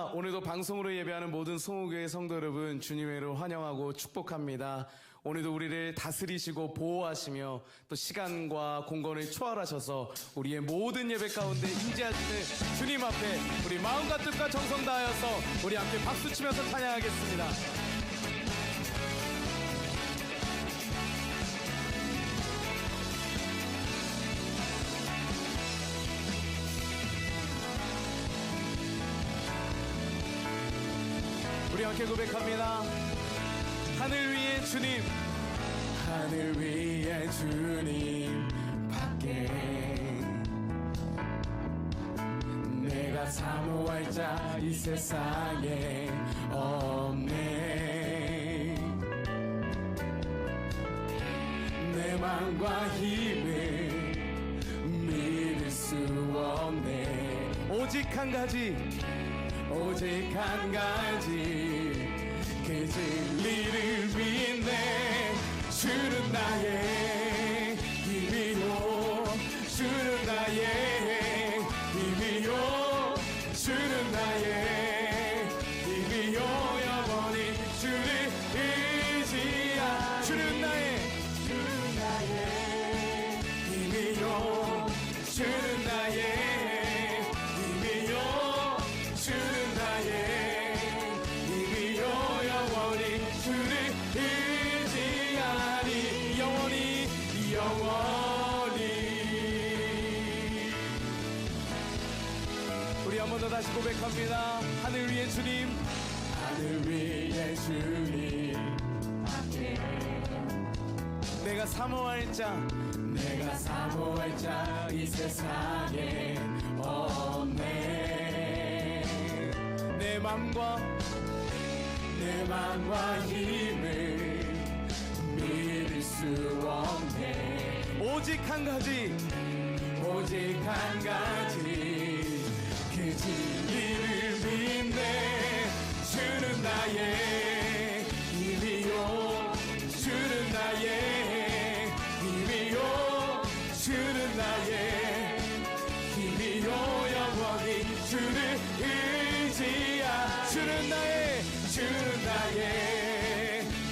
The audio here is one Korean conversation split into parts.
반갑습니다. 오늘도 방송으로 예배하는 모든 송호교회 성도 여러분, 주님의 이름으로 환영하고 축복합니다. 오늘도 우리를 다스리시고 보호하시며 또 시간과 공간을 초월하셔서 우리의 모든 예배 가운데 임재하시는 주님 앞에 우리 마음과 뜻과 정성 다하여서 우리 함께 박수치면서 찬양하겠습니다. 우리 함께 고백합니다. 하늘 위에 주님, 하늘 위에 주님 밖에 내가 사모할 자 이 세상에 없네. 내 맘과 힘을 믿을 수 없네. 오직 한 가지, 오직 한 가지, 그 진리를 믿네. 주는 나의 힘이요, 주는 나의 힘이요, 주는 나의 힘이요. 영원히 주를 의지하. 주는 나의 힘이요, 주는 나의 우리 한 번 더 다시 고백합니다. 하늘 위에 주님, 하늘 위에 주님 내가 사모할 자, 내가 사모할 자 이 세상에 없네. 내 맘과 힘을 믿을 수 없네. 오직 한 가지, 오직 한 가지, 그 진리를 믿네. 주는 나의 힘이요, 주는 나의 힘이요, 주는 나의 힘이요. 영원히 주를 의지하. 주는 나의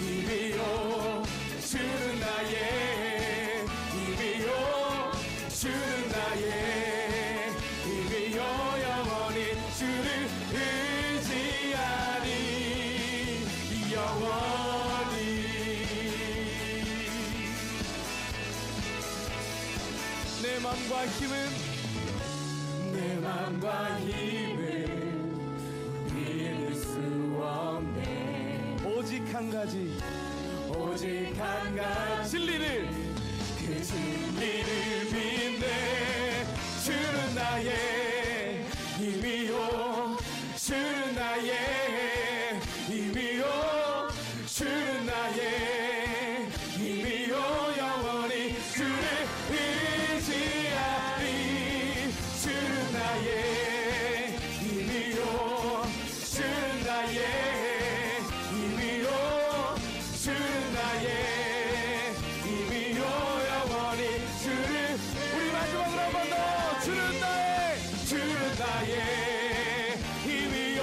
힘이요, 주는 나의 힘이요, 주는 나의 힘이요. 영원히 주를 의지하니. 영원히 내 맘과 힘을 믿을 수 없네. 오직 한 가지, 오직 한 가지, 진리를, 그 진리를 믿네. 주는 나의 힘이요, 주는 나의 힘이요, 주는 나의 힘이요. 영원히 주를 의지하리. 주는 나의 힘이요, 주는 나의 힘이요, 주는 나의 힘이요. 영원히 주를. 우리 마지막으로 한 번 더. 주는 나의 힘이요,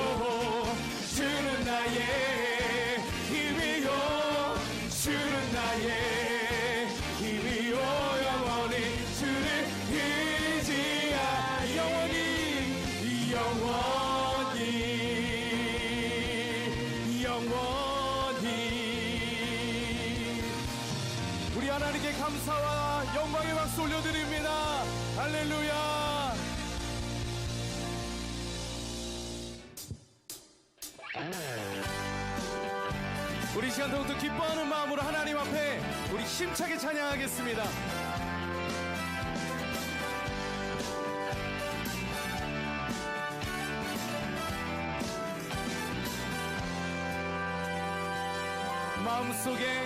주는 나의 힘이요, 주는 나의 힘이요. 영원히 주를 의지하. 영원히 우리 하나님께 감사와 영광의 박수 올려드립니다. 할렐루야. 우리 시간 더욱더 기뻐하는 마음으로 하나님 앞에 우리 힘차게 찬양하겠습니다. 마음속에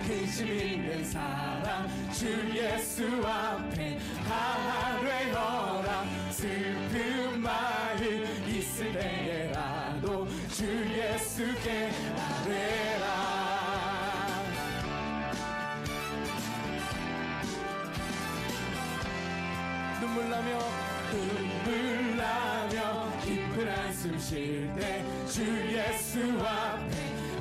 근심 있는 사람 주 예수 앞에 아뢰어라. 슬픈 마음 있을 때라도 주 예수께 아뢰라. 눈물 나며 부르실 때 주 예수 앞에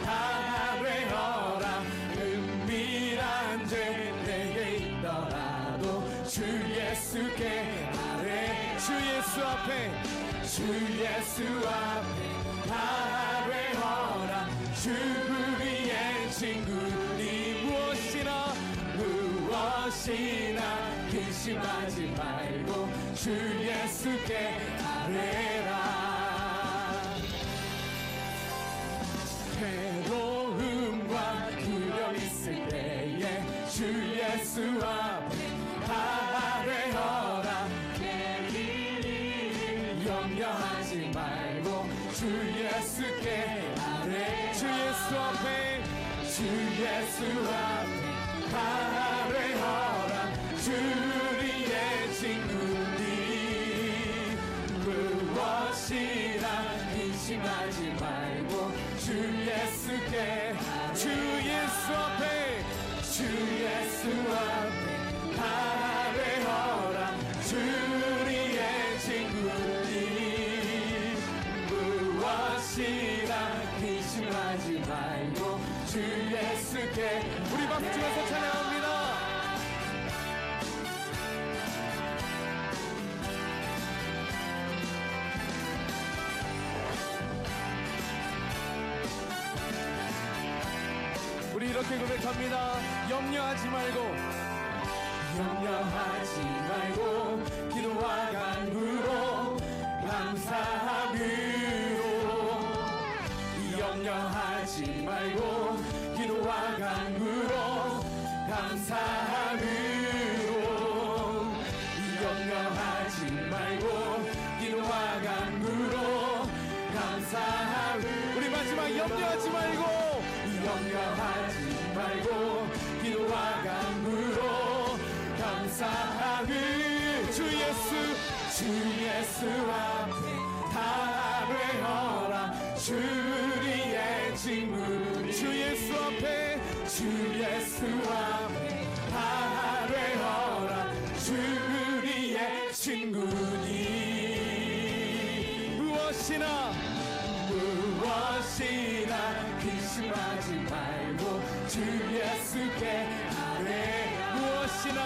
아뢰어라. 은밀한 죄 내게 있더라도 주 예수께 아뢰. 주 예수 앞에 아뢰어라. 주 우리의 친구니 무엇이나 근심하지 말고 주 예수께 아뢰라. 괴로움과 두려움 있을 때에 주 예수 앞에 아뢰어라. 염려하지 말고 주 예수께 아뢰. 주 예수 앞에 아뢰어라. 주 우리의 친구니 무엇이나 근심하지 말고 주 예수께 주 예수 앞에 아뢰어라. 주 우리의 친구니 무엇이나 근심하지 말고 주 예수께. 우리 박수 치면서 찬양합니다. 우리 이렇게 고백합니다. 염려하지 말고 기도와 간구로 감사함으로. 염려하지 말고 기도와 간구로 감사함으로. 염려하지 말고 기도와 간구로 감사함으로. 우리 마지막 염려하지 말고 기도와 간구로 감사함을. 주 예수 앞에 아뢰어라. 주 우리의 친구 주 예수 앞에 아뢰어라. 주 우리의 친구니 무엇이나 근심하지 말고 주 예수께 아뢰. 무엇이나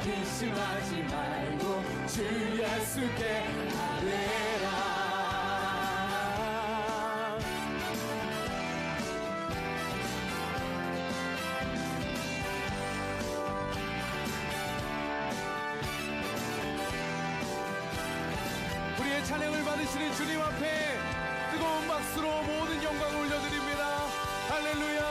근심하지 말고 주 예수께 아뢰라. 우리의 찬양을 받으시는 주님 앞에 뜨거운 박수로 모든 영광을 올려드립니다. 할렐루야.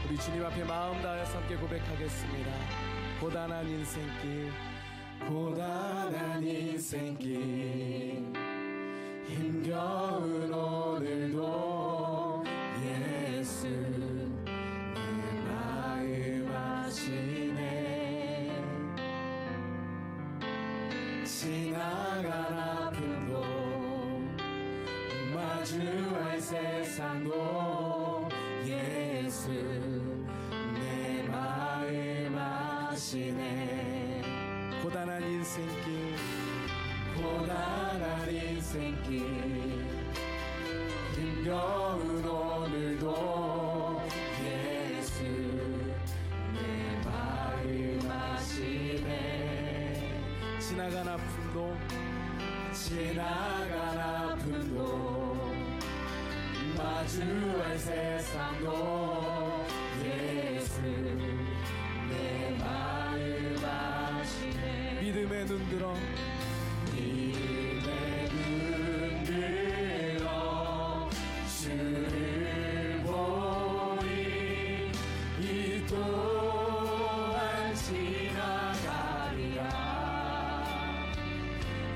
우리 주님 앞에 마음 다해서 함께 고백하겠습니다. 고단한 인생길 힘겨운 오늘도 예수 내 마음 아시네. 지나간 아픔도 마주할 세상도 예수 내 마음 아시네. 고단한 인생길 힘겨운 오늘도 예수 내 마음 아시네. 지나간 아픔도 마주할 세상도 예수 내 마음 아시네. 믿음의 눈 들어 주를 보리. 이 또한 지나가리라.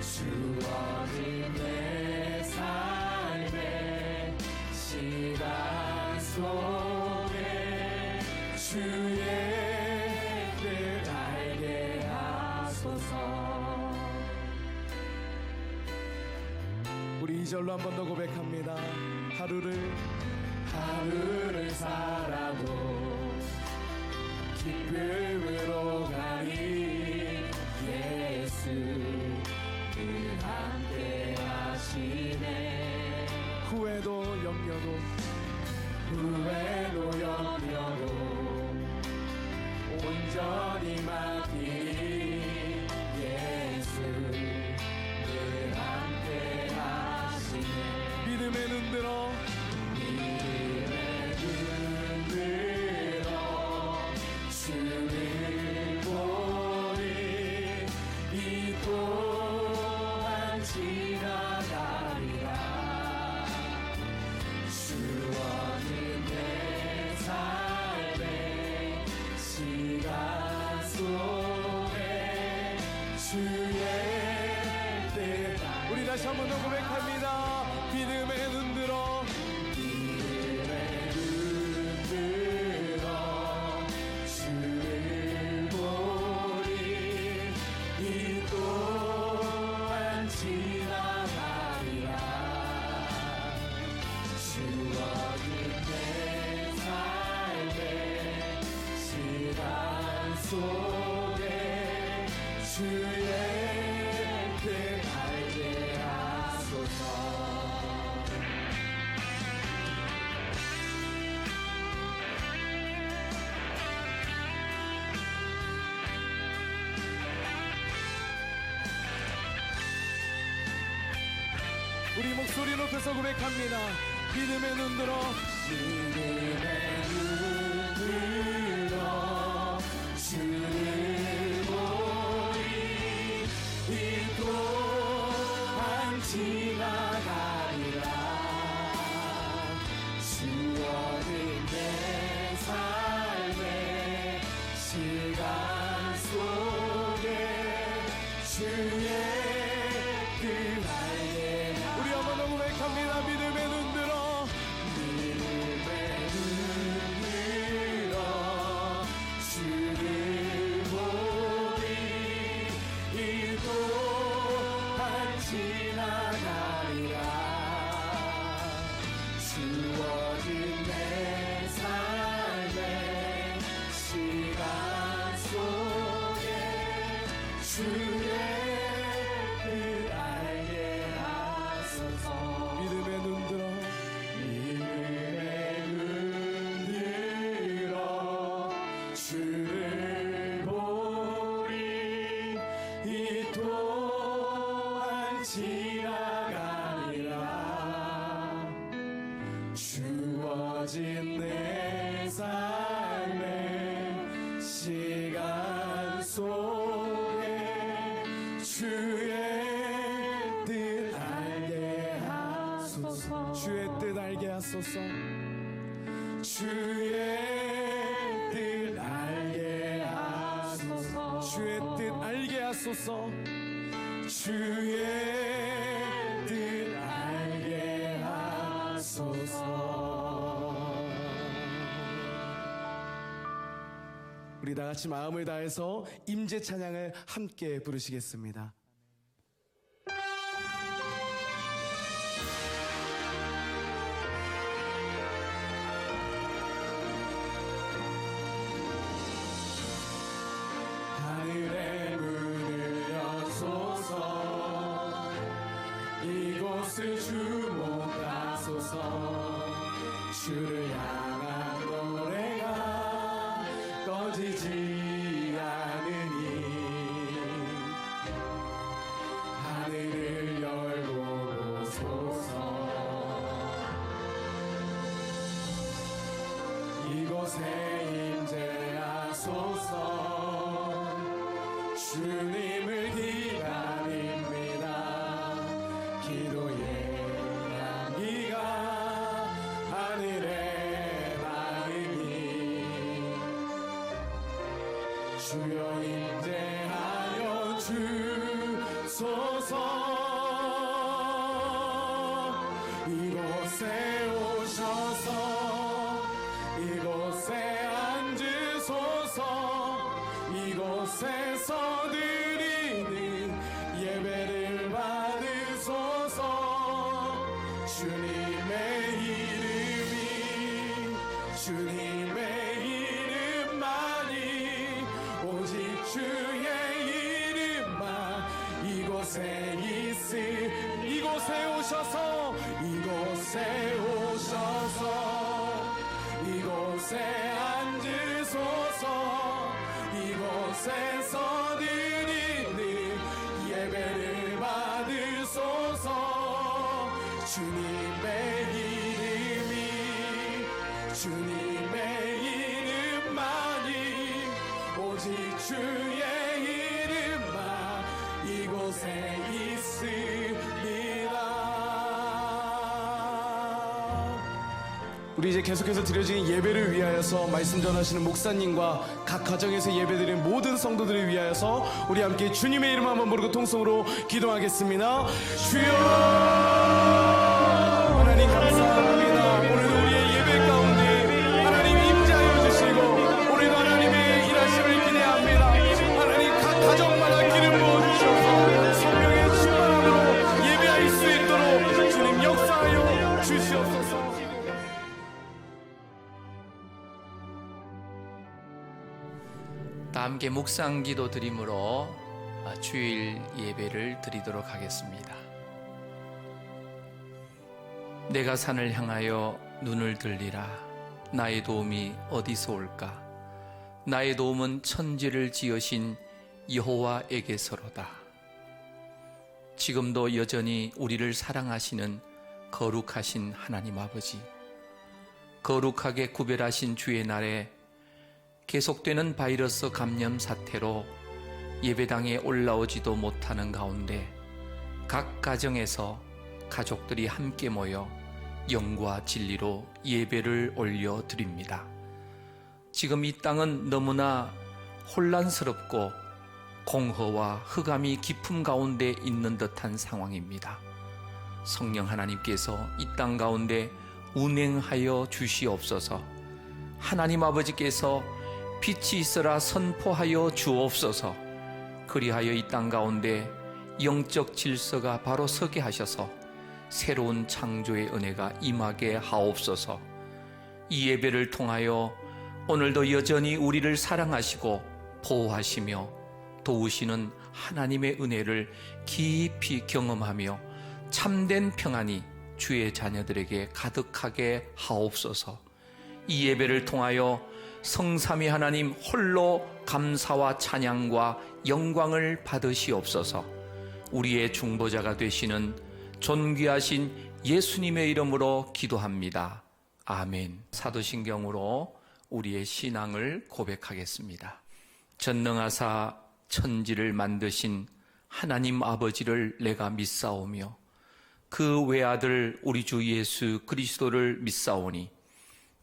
주어진 내 삶의 시간 속에 주의 2절로 한 번 더 고백합니다. 하루를 살아도 기쁨으로 가니 예수 늘 함께 하시네. 후회도 염려도 온전히 맡기니 예수 늘 함께 하시네. 믿음의 눈 들어 주를 보니 이 또한 지나가리라. 주어진 내 삶의 시간 속에 주의 뜻. 우리 다시 한 번 더 고백합니다. 믿음의 눈 들어 속에 주의 뜻 알게 하소서. 우리 목소리 높여서 고백합니다. 믿음의 눈 들어 주를 보니 이 또한 지나가리라. 주어진 내 삶의 시간 속에 주의 그 알게. 우리 한번 더 고백합니다. 믿음의 눈 들어 주를 보니 이 또한 지나가리라. 주어진 내 삶의 시간 속에 주의 뜻 알게 하소서. 믿음의 눈 들어 주를 보니 이 또한 지나가리라. 주어진 내 삶의 시간 속에 주의 뜻 알게 하소서. 주의 뜻 알게 하소서. 주의 뜻 알게 하소서. 주의 뜻 알게 하소서. 주의 뜻 알게 하소서. 우리 다 같이 마음을 다해서 임재 찬양을 함께 부르시겠습니다. 하늘의 문을 여소서. 이곳을 주목하소서. 주를 향한 노래가 꺼지지 않으니 하늘을 열고 보소서. 이곳에 임재하소서. 주님을 기다립니다. 기도의 향기가 하늘에 닿으니 주여 임재하여 주소서. 이곳에 오셔서 이곳에 앉으소서. 이곳에서 드리는 예배를 받으소서. 주님의 이름이 주님의 이름만이 오직 주의 이름만 이곳에 오셔서 이곳에 앉으소서 이곳에서 드리는 예배를 받으소서 주님의 이름만이 오직 주의 이름만 이곳에 있습니다. 우리 이제 계속해서 드려지는 예배를 위하여서 말씀 전하시는 목사님과 각 가정에서 예배드리는 모든 성도들을 위하여서 우리 함께 주님의 이름 한번 부르고 통성으로 기도하겠습니다. 주여 하나님 감사합니다. 오늘도 우리의 예배 가운데 하나님 임재하여 주시고 오늘도 하나님의 일하심을 기대합니다. 하나님 각 가정마다 기름 부어주셔서 성령의 충만함으로 예배할 수 있도록 주님 역사하여 주시옵소서. 다 함께 묵상기도 드림으로 주일 예배를 드리도록 하겠습니다. 내가 산을 향하여 눈을 들리라. 나의 도움이 어디서 올까? 나의 도움은 천지를 지으신 여호와에게서로다. 지금도 여전히 우리를 사랑하시는 거룩하신 하나님 아버지, 거룩하게 구별하신 주의 날에 계속되는 바이러스 감염 사태로 예배당에 올라오지도 못하는 가운데 각 가정에서 가족들이 함께 모여 영과 진리로 예배를 올려드립니다. 지금 이 땅은 너무나 혼란스럽고 공허와 흑암이 깊음 가운데 있는 듯한 상황입니다. 성령 하나님께서 이 땅 가운데 운행하여 주시옵소서. 하나님 아버지께서 빛이 있어라 선포하여 주옵소서. 그리하여 이 땅 가운데 영적 질서가 바로 서게 하셔서 새로운 창조의 은혜가 임하게 하옵소서. 이 예배를 통하여 오늘도 여전히 우리를 사랑하시고 보호하시며 도우시는 하나님의 은혜를 깊이 경험하며 참된 평안이 주의 자녀들에게 가득하게 하옵소서. 이 예배를 통하여 성삼위 하나님 홀로 감사와 찬양과 영광을 받으시옵소서. 우리의 중보자가 되시는 존귀하신 예수님의 이름으로 기도합니다. 아멘. 사도신경으로 우리의 신앙을 고백하겠습니다. 전능하사 천지를 만드신 하나님 아버지를 내가 믿사오며 그 외아들 우리 주 예수 그리스도를 믿사오니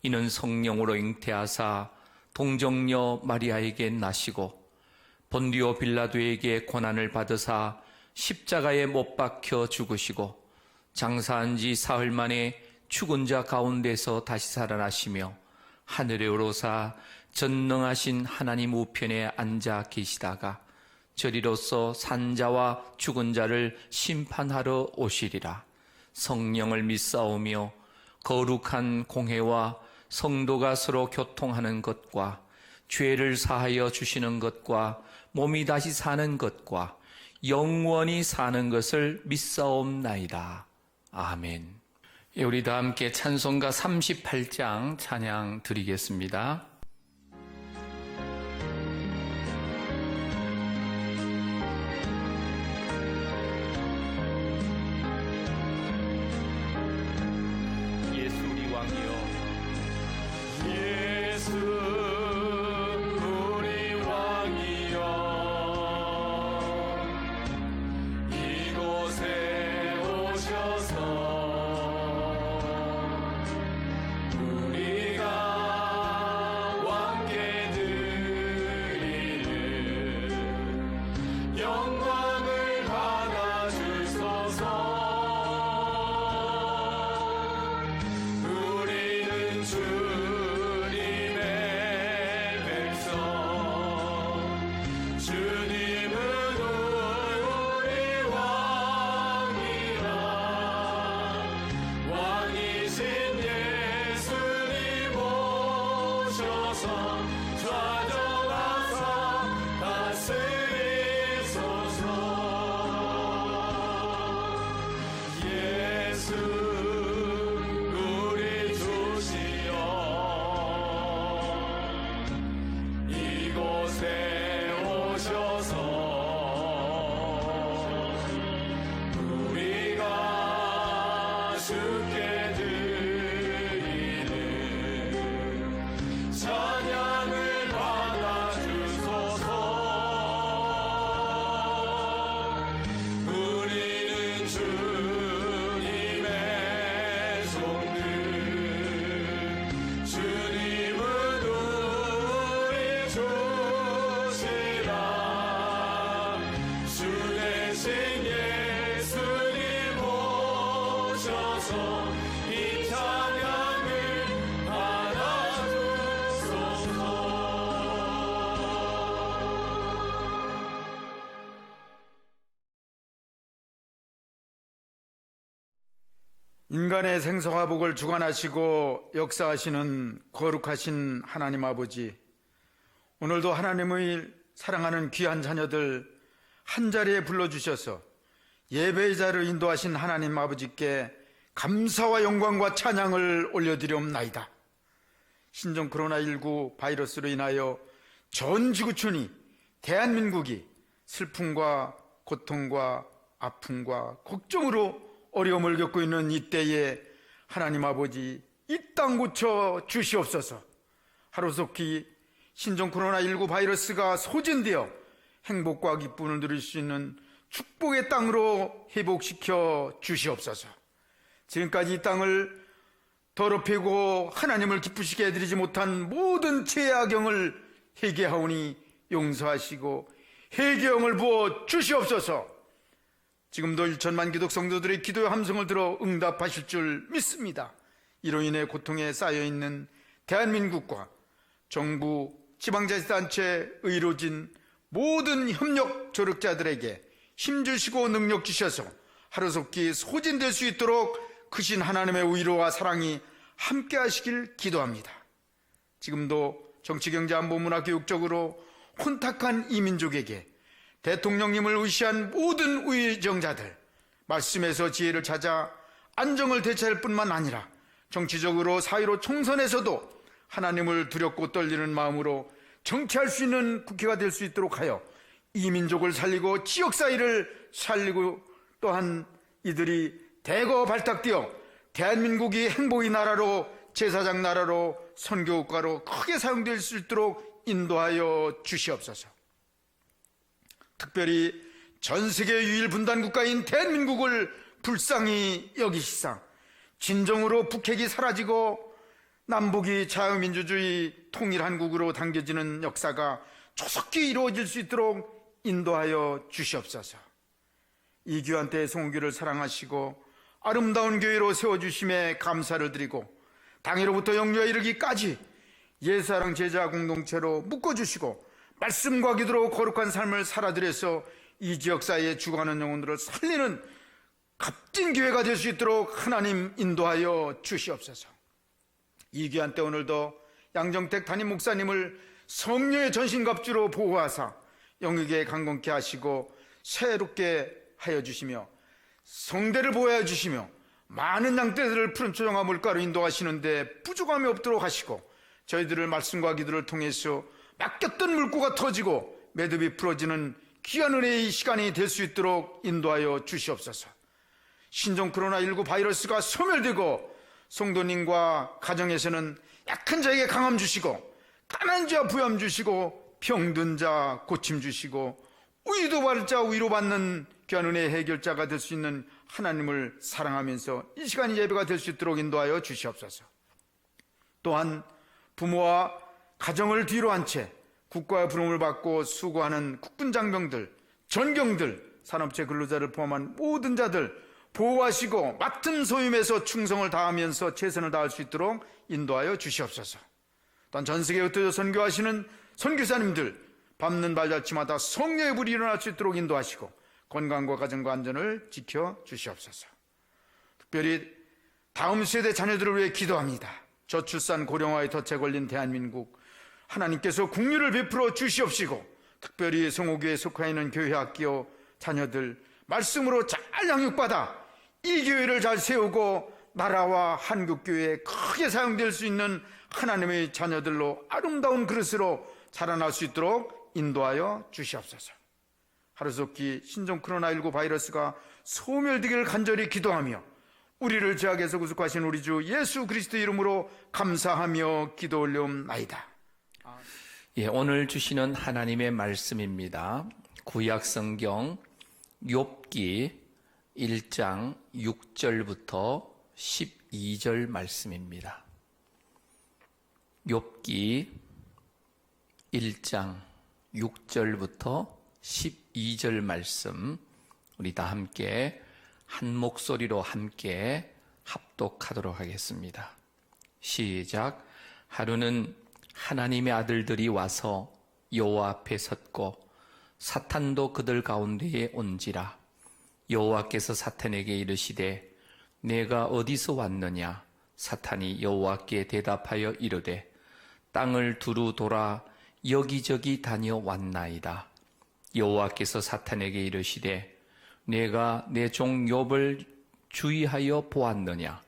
이는 성령으로 잉태하사 동정녀 마리아에게 나시고 본디오 빌라도에게 고난을 받으사 십자가에 못 박혀 죽으시고 장사한 지 사흘 만에 죽은 자 가운데서 다시 살아나시며 하늘에 오르사 전능하신 하나님 우편에 앉아 계시다가 저리로서 산자와 죽은 자를 심판하러 오시리라. 성령을 믿사오며 거룩한 공회와 성도가 서로 교통하는 것과 죄를 사하여 주시는 것과 몸이 다시 사는 것과 영원히 사는 것을 믿사옵나이다. 아멘. 우리 다 함께 찬송가 38장 찬양 드리겠습니다. 예수 우리 왕이여 예수 우리 왕이여 이곳에 오셔서 우리가 왕께 드리는 영광을 받아 주소서. 우리는 주님의 백성, 주님은 우리 왕이라. 세우셔서 우리가 주께 드리는 찬양을 받아주소서. 우리는 주님의 종들, 주님은 우리 주시라. 주 대신 예수님 오셔서 이 찬양을 받아주소서. 인간의 생사와 복을 주관하시고 역사하시는 거룩하신 하나님 아버지, 오늘도 하나님의 사랑하는 귀한 자녀들 한자리에 불러주셔서 예배의 자를 인도하신 하나님 아버지께 감사와 영광과 찬양을 올려드리옵나이다. 신종 코로나19 바이러스로 인하여 전 지구촌이, 대한민국이 슬픔과 고통과 아픔과 걱정으로 어려움을 겪고 있는 이때에 하나님 아버지, 이 땅 고쳐 주시옵소서. 하루속히 신종 코로나19 바이러스가 소진되어 행복과 기쁨을 누릴 수 있는 축복의 땅으로 회복시켜 주시옵소서. 지금까지 이 땅을 더럽히고 하나님을 기쁘시게 해드리지 못한 모든 죄악경을 회개하오니 용서하시고 회개형을 부어 주시옵소서. 지금도 1천만 기독 성도들의 기도의 함성을 들어 응답하실 줄 믿습니다. 이로 인해 고통에 쌓여있는 대한민국과 정부, 지방자치단체, 의료진, 모든 협력 조력자들에게 힘주시고 능력 주셔서 하루속히 소진될 수 있도록 크신 하나님의 위로와 사랑이 함께 하시길 기도합니다. 지금도 정치, 경제, 안보, 문화, 교육적으로 혼탁한 이 민족에게 대통령님을 의시한 모든 의정자들, 말씀에서 지혜를 찾아 안정을 되찾을 뿐만 아니라 정치적으로 사회로 총선에서도 하나님을 두렵고 떨리는 마음으로 정치할 수 있는 국회가 될 수 있도록 하여 이 민족을 살리고 지역사회를 살리고, 또한 이들이 대거 발탁되어 대한민국이 행복의 나라로, 제사장 나라로, 선교국가로 크게 사용될 수 있도록 인도하여 주시옵소서. 특별히 전 세계 유일 분단 국가인 대한민국을 불쌍히 여기시사 진정으로 북핵이 사라지고 남북이 자유민주주의 통일한국으로 당겨지는 역사가 조속히 이루어질 수 있도록 인도하여 주시옵소서. 이 귀한 때의 송우교를 사랑하시고 아름다운 교회로 세워주심에 감사를 드리고 당해로부터 영유에 이르기까지 예사랑 제자 공동체로 묶어주시고 말씀과 기도로 거룩한 삶을 살아들여서 이 지역사회에 죽어가는 영혼들을 살리는 값진 교회가 될 수 있도록 하나님 인도하여 주시옵소서. 이 귀한 때 오늘도 양정택 담임 목사님을 성령의 전신갑주로 보호하사 영역에 강건케 하시고 새롭게 하여 주시며 성대를 보호해 주시며 많은 양떼들을 푸른 초장화 물가로 인도하시는데 부족함이 없도록 하시고 저희들을 말씀과 기도를 통해서 맡겼던 물고가 터지고 매듭이 풀어지는 귀한 은혜의 시간이 될 수 있도록 인도하여 주시옵소서. 신종 코로나19 바이러스가 소멸되고 성도님과 가정에서는 약한 자에게 강함 주시고 가난한 자 부ям 주시고 병든 자 고침 주시고 위로받을 자 위로받는 귀한 은혜의 해결자가 될 수 있는 하나님을 사랑하면서 이 시간이 예배가 될 수 있도록 인도하여 주시옵소서. 또한 부모와 가정을 뒤로 한 채 국가의 부름을 받고 수고하는 국군 장병들, 전경들, 산업체 근로자를 포함한 모든 자들 보호하시고 맡은 소임에서 충성을 다하면서 최선을 다할 수 있도록 인도하여 주시옵소서. 또한 전세계에 흩어져 선교하시는 선교사님들 밟는 발자취마다 성령의 불이 일어날 수 있도록 인도하시고 건강과 가정과 안전을 지켜주시옵소서. 특별히 다음 세대 자녀들을 위해 기도합니다. 저출산 고령화에 덫에 걸린 대한민국 하나님께서 국류를 베풀어 주시옵시고 특별히 성호교회에 속하 있는 교회 학교 자녀들 말씀으로 잘 양육받아 이 교회를 잘 세우고 나라와 한국교회에 크게 사용될 수 있는 하나님의 자녀들로 아름다운 그릇으로 자라날 수 있도록 인도하여 주시옵소서. 하루속히 신종 코로나19 바이러스가 소멸되기를 간절히 기도하며 우리를 죄악에서 구속하신 우리 주 예수 그리스도 이름으로 감사하며 기도 올려옵나이다. 예, 오늘 주시는 하나님의 말씀입니다. 구약 성경 욥기 1장 6절부터 12절 말씀입니다. 욥기 1장 6절부터 12절 말씀, 우리 다 함께 한 목소리로 함께 합독하도록 하겠습니다. 시작. 하루는 하나님의 아들들이 와서 여호와 앞에 섰고 사탄도 그들 가운데에 온지라. 여호와께서 사탄에게 이르시되 내가 어디서 왔느냐? 사탄이 여호와께 대답하여 이르되 땅을 두루 돌아 여기저기 다녀왔나이다. 여호와께서 사탄에게 이르시되 내가 내 종 욥을 주의하여 보았느냐?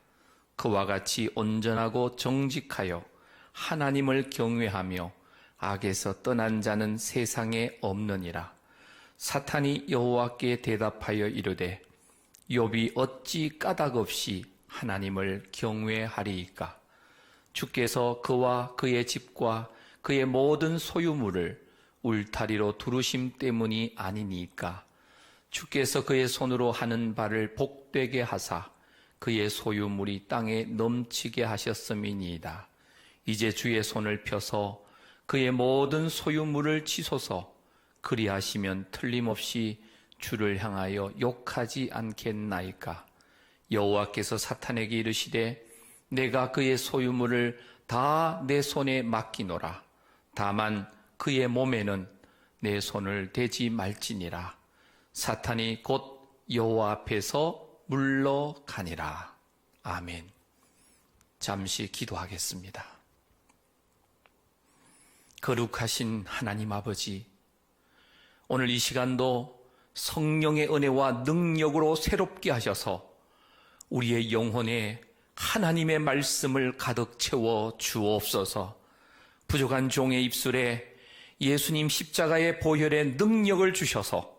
그와 같이 온전하고 정직하여 하나님을 경외하며 악에서 떠난 자는 세상에 없느니라. 사탄이 여호와께 대답하여 이르되 욥이 어찌 까닭없이 하나님을 경외하리이까? 주께서 그와 그의 집과 그의 모든 소유물을 울타리로 두르심 때문이 아니니까. 주께서 그의 손으로 하는 바를 복되게 하사 그의 소유물이 땅에 넘치게 하셨음이니이다. 이제 주의 손을 펴서 그의 모든 소유물을 치소서. 그리하시면 틀림없이 주를 향하여 욕하지 않겠나이까? 여호와께서 사탄에게 이르시되 내가 그의 소유물을 다 내 손에 맡기노라. 다만 그의 몸에는 내 손을 대지 말지니라. 사탄이 곧 여호와 앞에서 물러가니라. 아멘. 잠시 기도하겠습니다. 거룩하신 하나님 아버지, 오늘 이 시간도 성령의 은혜와 능력으로 새롭게 하셔서 우리의 영혼에 하나님의 말씀을 가득 채워 주옵소서. 부족한 종의 입술에 예수님 십자가의 보혈의 능력을 주셔서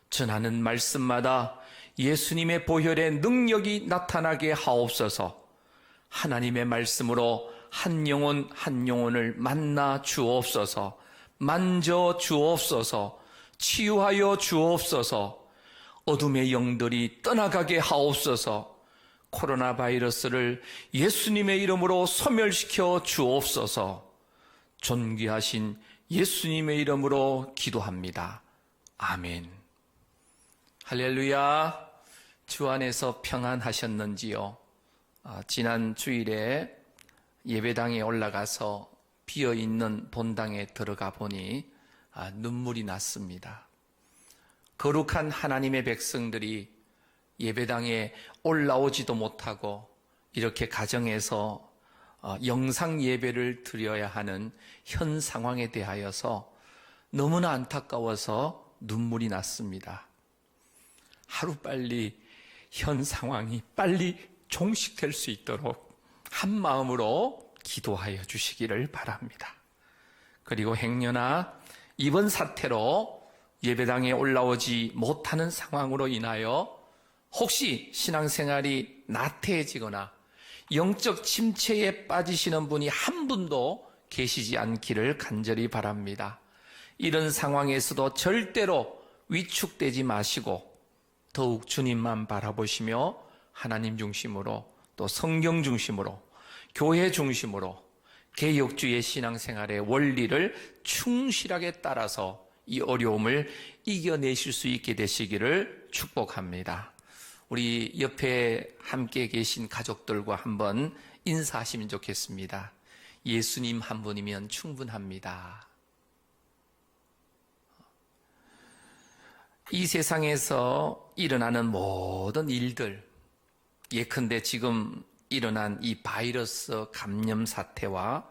전하는 말씀마다 예수님의 보혈의 능력이 나타나게 하옵소서. 하나님의 말씀으로 한 영혼 한 영혼을 만나 주옵소서. 만져 주옵소서. 치유하여 주옵소서. 어둠의 영들이 떠나가게 하옵소서. 코로나 바이러스를 예수님의 이름으로 소멸시켜 주옵소서. 존귀하신 예수님의 이름으로 기도합니다. 아멘. 할렐루야. 주 안에서 평안하셨는지요? 지난 주일에 예배당에 올라가서 비어있는 본당에 들어가 보니 눈물이 났습니다. 거룩한 하나님의 백성들이 예배당에 올라오지도 못하고 이렇게 가정에서 영상 예배를 드려야 하는 현 상황에 대하여서 너무나 안타까워서 눈물이 났습니다. 하루빨리 현 상황이 빨리 종식될 수 있도록 한 마음으로 기도하여 주시기를 바랍니다. 그리고 행여나 이번 사태로 예배당에 올라오지 못하는 상황으로 인하여 혹시 신앙생활이 나태해지거나 영적 침체에 빠지시는 분이 한 분도 계시지 않기를 간절히 바랍니다. 이런 상황에서도 절대로 위축되지 마시고 더욱 주님만 바라보시며 하나님 중심으로 또 성경 중심으로 교회 중심으로 개혁주의 신앙생활의 원리를 충실하게 따라서 이 어려움을 이겨내실 수 있게 되시기를 축복합니다. 우리 옆에 함께 계신 가족들과 한번 인사하시면 좋겠습니다. 예수님 한 분이면 충분합니다. 이 세상에서 일어나는 모든 일들, 예컨대 지금 일어난 이 바이러스 감염 사태와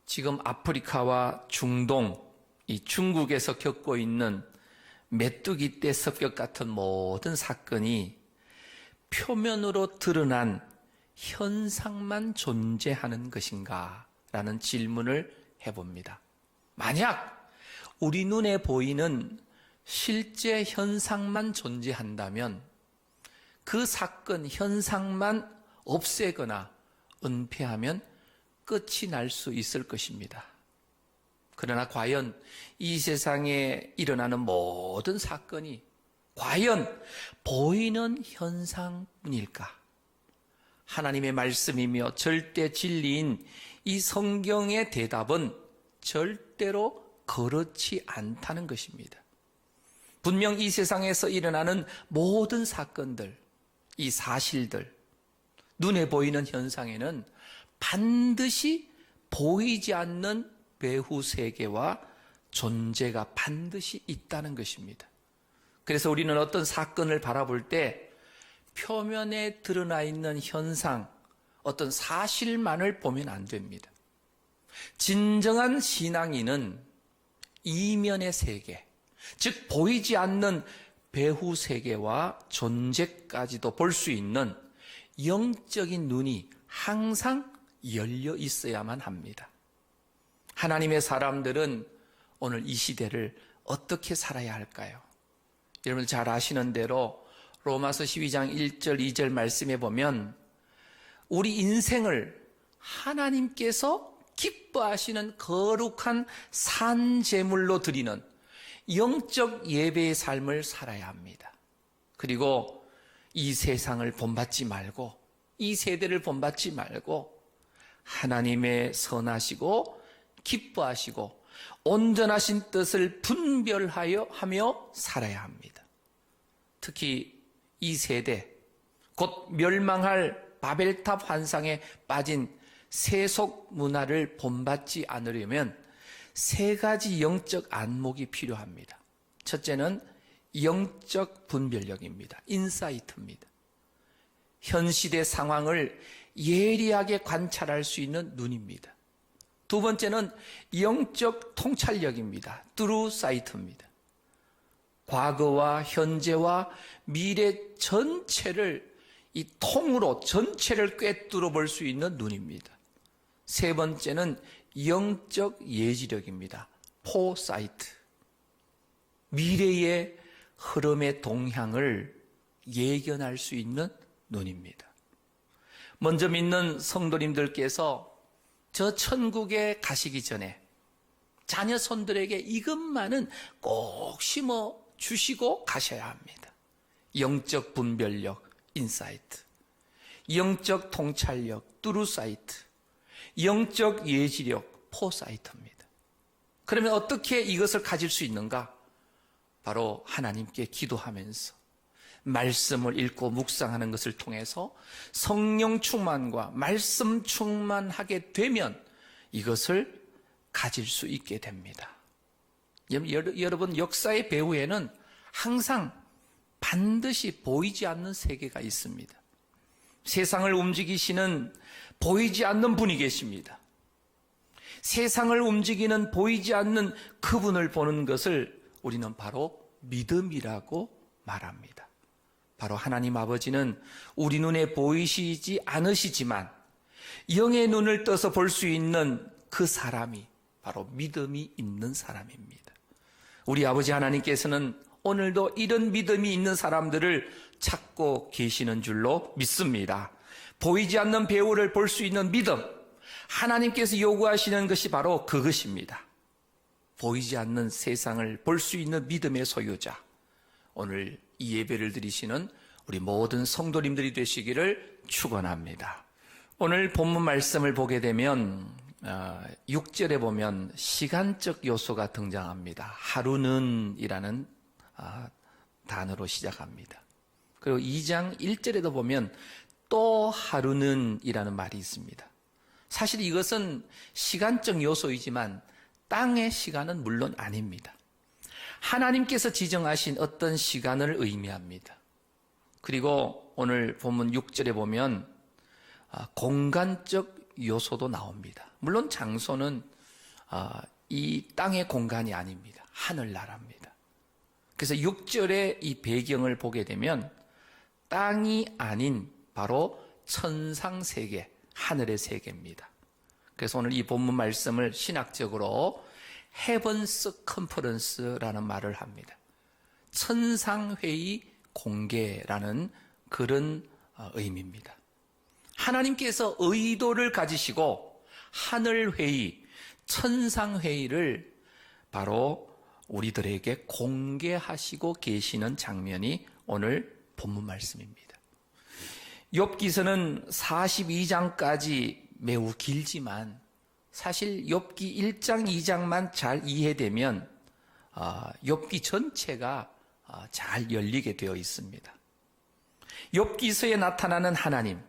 지금 아프리카와 중동, 이 중국에서 겪고 있는 메뚜기 떼 습격 같은 모든 사건이 표면으로 드러난 현상만 존재하는 것인가? 라는 질문을 해봅니다. 만약 우리 눈에 보이는 실제 현상만 존재한다면 그 사건, 현상만 없애거나 은폐하면 끝이 날 수 있을 것입니다. 그러나 과연 이 세상에 일어나는 모든 사건이 과연 보이는 현상뿐일까? 하나님의 말씀이며 절대 진리인 이 성경의 대답은 절대로 그렇지 않다는 것입니다. 분명 이 세상에서 일어나는 모든 사건들, 이 사실들, 눈에 보이는 현상에는 반드시 보이지 않는 배후 세계와 존재가 반드시 있다는 것입니다. 그래서 우리는 어떤 사건을 바라볼 때 표면에 드러나 있는 현상, 어떤 사실만을 보면 안 됩니다. 진정한 신앙인은 이면의 세계, 즉 보이지 않는 배후 세계와 존재까지도 볼 수 있는 영적인 눈이 항상 열려 있어야만 합니다. 하나님의 사람들은 오늘 이 시대를 어떻게 살아야 할까요? 여러분 잘 아시는 대로 로마서 12장 1절 2절 말씀에 보면 우리 인생을 하나님께서 기뻐하시는 거룩한 산제물로 드리는 영적 예배의 삶을 살아야 합니다. 그리고 이 세상을 본받지 말고 이 세대를 본받지 말고 하나님의 선하시고 기뻐하시고 온전하신 뜻을 분별하여 하며 살아야 합니다. 특히 이 세대, 곧 멸망할 바벨탑 환상에 빠진 세속 문화를 본받지 않으려면 세 가지 영적 안목이 필요합니다. 첫째는 영적 분별력입니다. 인사이트입니다. 현 시대 상황을 예리하게 관찰할 수 있는 눈입니다. 두 번째는 영적 통찰력입니다. 트루 사이트입니다. 과거와 현재와 미래 전체를 이 통으로 전체를 꿰뚫어 볼 수 있는 눈입니다. 세 번째는 영적 예지력입니다. 포사이트. 미래의 흐름의 동향을 예견할 수 있는 눈입니다. 먼저 믿는 성도님들께서 저 천국에 가시기 전에 자녀 손들에게 이것만은 꼭 심어 주시고 가셔야 합니다. 영적 분별력, 인사이트. 영적 통찰력, 트루사이트. 영적 예지력, 포사이트입니다. 그러면 어떻게 이것을 가질 수 있는가? 바로 하나님께 기도하면서 말씀을 읽고 묵상하는 것을 통해서 성령 충만과 말씀 충만하게 되면 이것을 가질 수 있게 됩니다. 여러분 역사의 배후에는 항상 반드시 보이지 않는 세계가 있습니다. 세상을 움직이시는 보이지 않는 분이 계십니다. 세상을 움직이는 보이지 않는 그분을 보는 것을 우리는 바로 믿음이라고 말합니다. 바로 하나님 아버지는 우리 눈에 보이시지 않으시지만 영의 눈을 떠서 볼 수 있는 그 사람이 바로 믿음이 있는 사람입니다. 우리 아버지 하나님께서는 오늘도 이런 믿음이 있는 사람들을 찾고 계시는 줄로 믿습니다. 보이지 않는 배후를 볼 수 있는 믿음, 하나님께서 요구하시는 것이 바로 그것입니다. 보이지 않는 세상을 볼 수 있는 믿음의 소유자, 오늘 이 예배를 드리시는 우리 모든 성도님들이 되시기를 축원합니다. 오늘 본문 말씀을 보게 되면 6절에 보면 시간적 요소가 등장합니다. 하루는 이라는 단어로 시작합니다. 그리고 2장 1절에도 보면 또 하루는 이라는 말이 있습니다. 사실 이것은 시간적 요소이지만 땅의 시간은 물론 아닙니다. 하나님께서 지정하신 어떤 시간을 의미합니다. 그리고 오늘 본문 6절에 보면 공간적 요소도 나옵니다. 물론 장소는 이 땅의 공간이 아닙니다. 하늘나라입니다. 그래서 6절의 이 배경을 보게 되면 땅이 아닌 바로 천상세계, 하늘의 세계입니다. 그래서 오늘 이 본문 말씀을 신학적으로 헤븐스 컨퍼런스라는 말을 합니다. 천상회의 공개라는 그런 의미입니다. 하나님께서 의도를 가지시고 하늘회의, 천상회의를 바로 우리들에게 공개하시고 계시는 장면이 오늘 본문 말씀입니다. 욥기서는 42장까지 매우 길지만 사실 욥기 1장, 2장만 잘 이해되면 욥기 전체가 잘 열리게 되어 있습니다. 욥기서에 나타나는 하나님,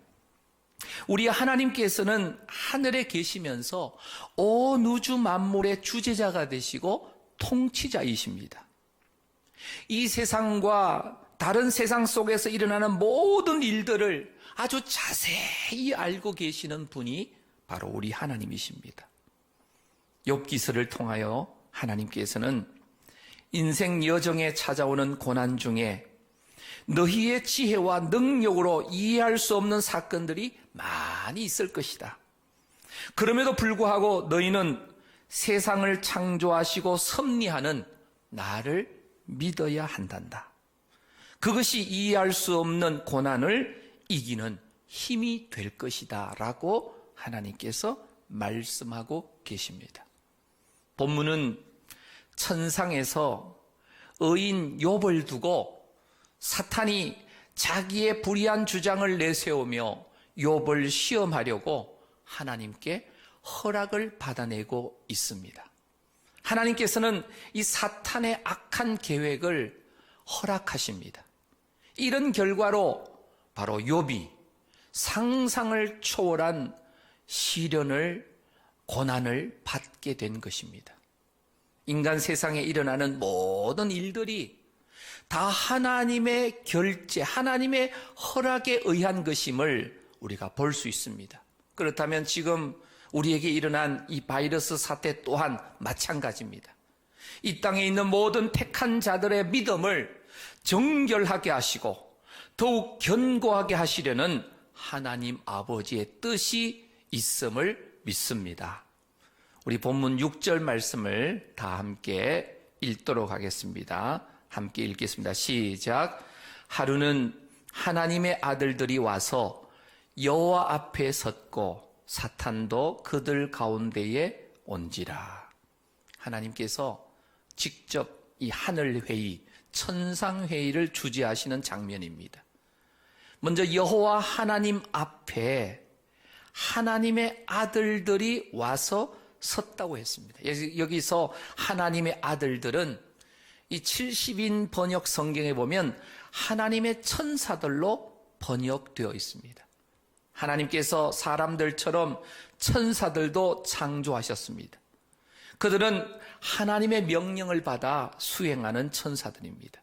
우리 하나님께서는 하늘에 계시면서 온 우주 만물의 주재자가 되시고 통치자이십니다. 이 세상과 다른 세상 속에서 일어나는 모든 일들을 아주 자세히 알고 계시는 분이 바로 우리 하나님이십니다. 욥기서를 통하여 하나님께서는 인생 여정에 찾아오는 고난 중에 너희의 지혜와 능력으로 이해할 수 없는 사건들이 많이 있을 것이다. 그럼에도 불구하고 너희는 세상을 창조하시고 섭리하는 나를 믿어야 한단다. 그것이 이해할 수 없는 고난을 이기는 힘이 될 것이다 라고 하나님께서 말씀하고 계십니다. 본문은 천상에서 의인 욥을 두고 사탄이 자기의 불의한 주장을 내세우며 욥을 시험하려고 하나님께 허락을 받아내고 있습니다. 하나님께서는 이 사탄의 악한 계획을 허락하십니다. 이런 결과로 바로 욥이 상상을 초월한 시련을, 고난을 받게 된 것입니다. 인간 세상에 일어나는 모든 일들이 다 하나님의 결제, 하나님의 허락에 의한 것임을 우리가 볼 수 있습니다. 그렇다면 지금 우리에게 일어난 이 바이러스 사태 또한 마찬가지입니다. 이 땅에 있는 모든 택한 자들의 믿음을 정결하게 하시고 더욱 견고하게 하시려는 하나님 아버지의 뜻이 있음을 믿습니다. 우리 본문 6절 말씀을 다 함께 읽도록 하겠습니다. 함께 읽겠습니다. 시작. 하루는 하나님의 아들들이 와서 여호와 앞에 섰고 사탄도 그들 가운데에 온지라. 하나님께서 직접 이 하늘회의, 천상회의를 주재하시는 장면입니다. 먼저 여호와 하나님 앞에 하나님의 아들들이 와서 섰다고 했습니다. 여기서 하나님의 아들들은 이 70인 번역 성경에 보면 하나님의 천사들로 번역되어 있습니다. 하나님께서 사람들처럼 천사들도 창조하셨습니다. 그들은 하나님의 명령을 받아 수행하는 천사들입니다.